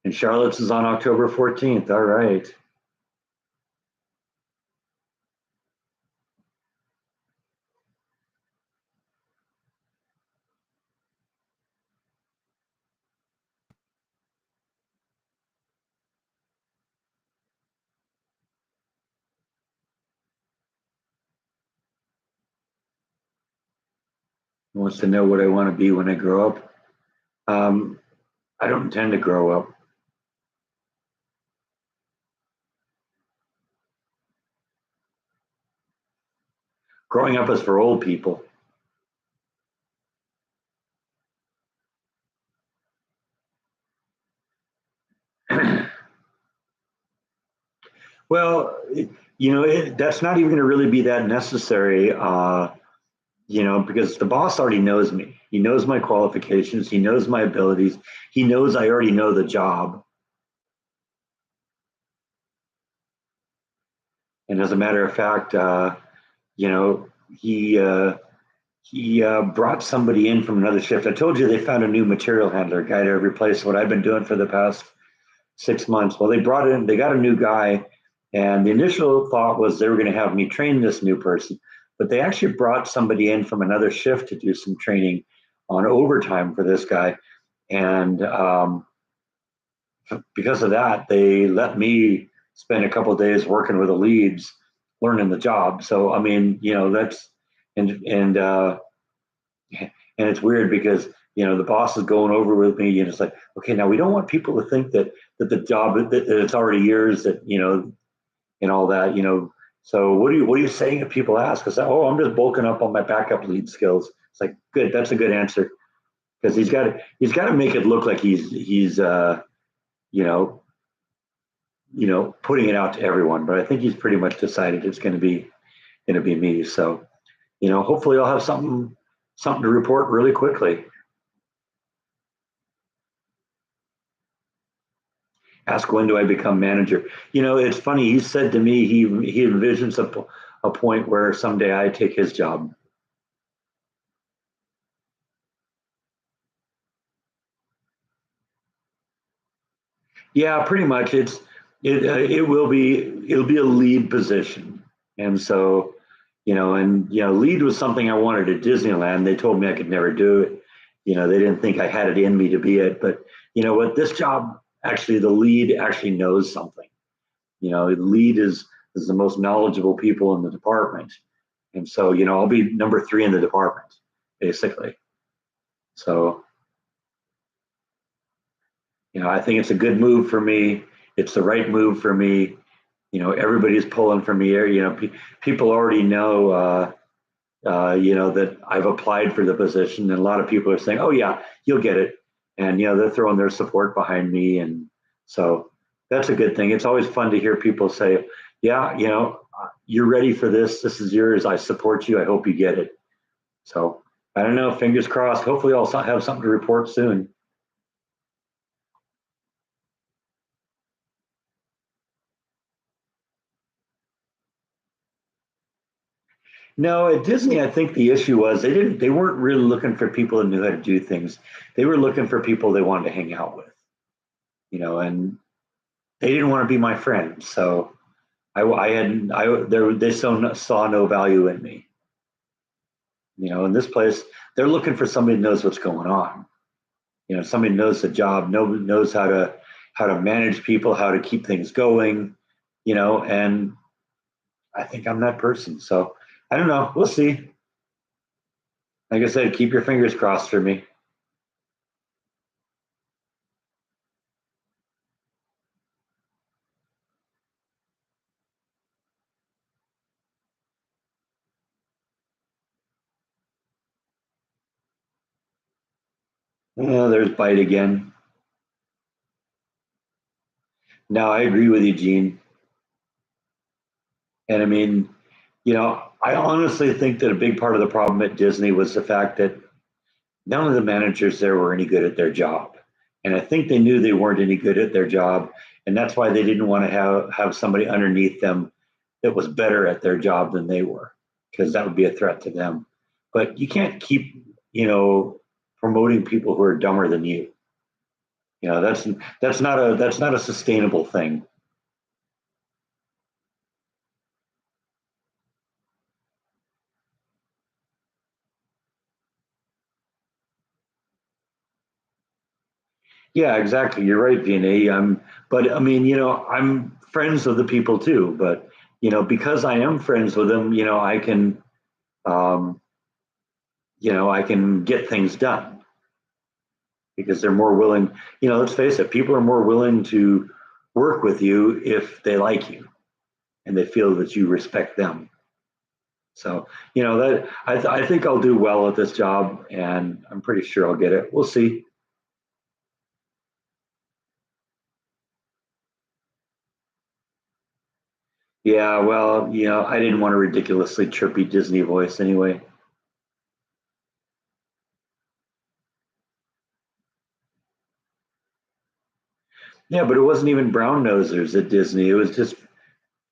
S1: And Charlotte's is on October 14th. All right. Wants to know what I want to be when I grow up. Um, I don't intend to grow up. Growing up is for old people. Well, that's not even going to really be that necessary, because the boss already knows me. He knows my qualifications. He knows my abilities. He knows I already know the job. And as a matter of fact, you know, he brought somebody in from another shift. I told you they found a new material handler guy to replace what I've been doing for the past 6 months. Well, they got a new guy, and the initial thought was they were going to have me train this new person, but they actually brought somebody in from another shift to do some training on overtime for this guy. And because of that, they let me spend a couple of days working with the leads, learning the job. So I mean, that's and and it's weird because the boss is going over with me, and it's like, okay, now we don't want people to think that the job that it's already yours, that and all that. So what are you saying if people ask us? Oh, I'm just bulking up on my backup lead skills. It's like, good, that's a good answer because he's got to make it look like he's you know putting it out to everyone. But I think he's pretty much decided it's going to be me. So hopefully I'll have something to report really quickly. Ask when do I become manager. It's funny. He said to me he envisions a point where someday I take his job. Yeah, pretty much. It'll be a lead position, and so lead was something I wanted at Disneyland. They told me I could never do it. They didn't think I had it in me to be it. But you know what? This job actually, the lead actually knows something. The lead is the most knowledgeable people in the department, and so I'll be number three in the department, basically. So I think it's a good move for me. It's the right move for me. Everybody's pulling for me. People already know, that I've applied for the position, and a lot of people are saying, "Oh yeah, you'll get it," and they're throwing their support behind me, and so that's a good thing. It's always fun to hear people say, "Yeah, you're ready for this. This is yours. I support you. I hope you get it. So I don't know. Fingers crossed. Hopefully, I'll have something to report soon. No, at Disney, I think the issue was they weren't really looking for people that knew how to do things. They were looking for people they wanted to hang out with, and they didn't want to be my friend. So I hadn't I they saw no value in me. In this place, they're looking for somebody who knows what's going on. Somebody knows the job, knows how to manage people, how to keep things going. And I think I'm that person. So I don't know. We'll see. Like I said, keep your fingers crossed for me. There's Bite again. No, I agree with you, Gene. And I mean, I honestly think that a big part of the problem at Disney was the fact that none of the managers there were any good at their job. And I think they knew they weren't any good at their job. And that's why they didn't want to have somebody underneath them that was better at their job than they were, because that would be a threat to them. But you can't keep, promoting people who are dumber than you. That's not a sustainable thing. Yeah, exactly. You're right, DNA. But I mean, I'm friends with the people too. But because I am friends with them, um, I can get things done because they're more willing. Let's face it, people are more willing to work with you if they like you and they feel that you respect them. So, that I think I'll do well at this job, and I'm pretty sure I'll get it. We'll see. Yeah, well, I didn't want a ridiculously chirpy Disney voice anyway. Yeah, but it wasn't even brown nosers at Disney. It was just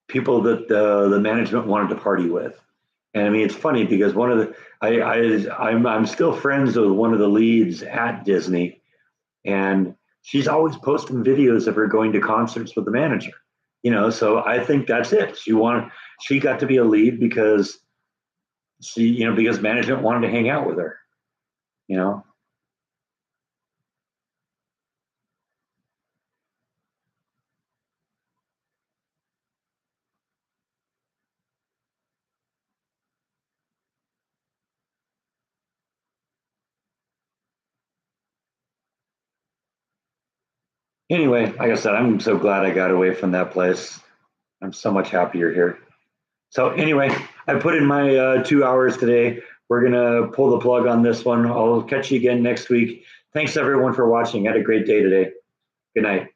S1: people that the management wanted to party with. And I mean, it's funny because one of the I'm still friends with one of the leads at Disney, and she's always posting videos of her going to concerts with the manager. So I think that's it. She got to be a lead because because management wanted to hang out with her. You know. Anyway, like I said, I'm so glad I got away from that place. I'm so much happier here. So anyway, I put in my 2 hours today. We're gonna pull the plug on this one. I'll catch you again next week. Thanks everyone for watching. Had a great day today. Good night.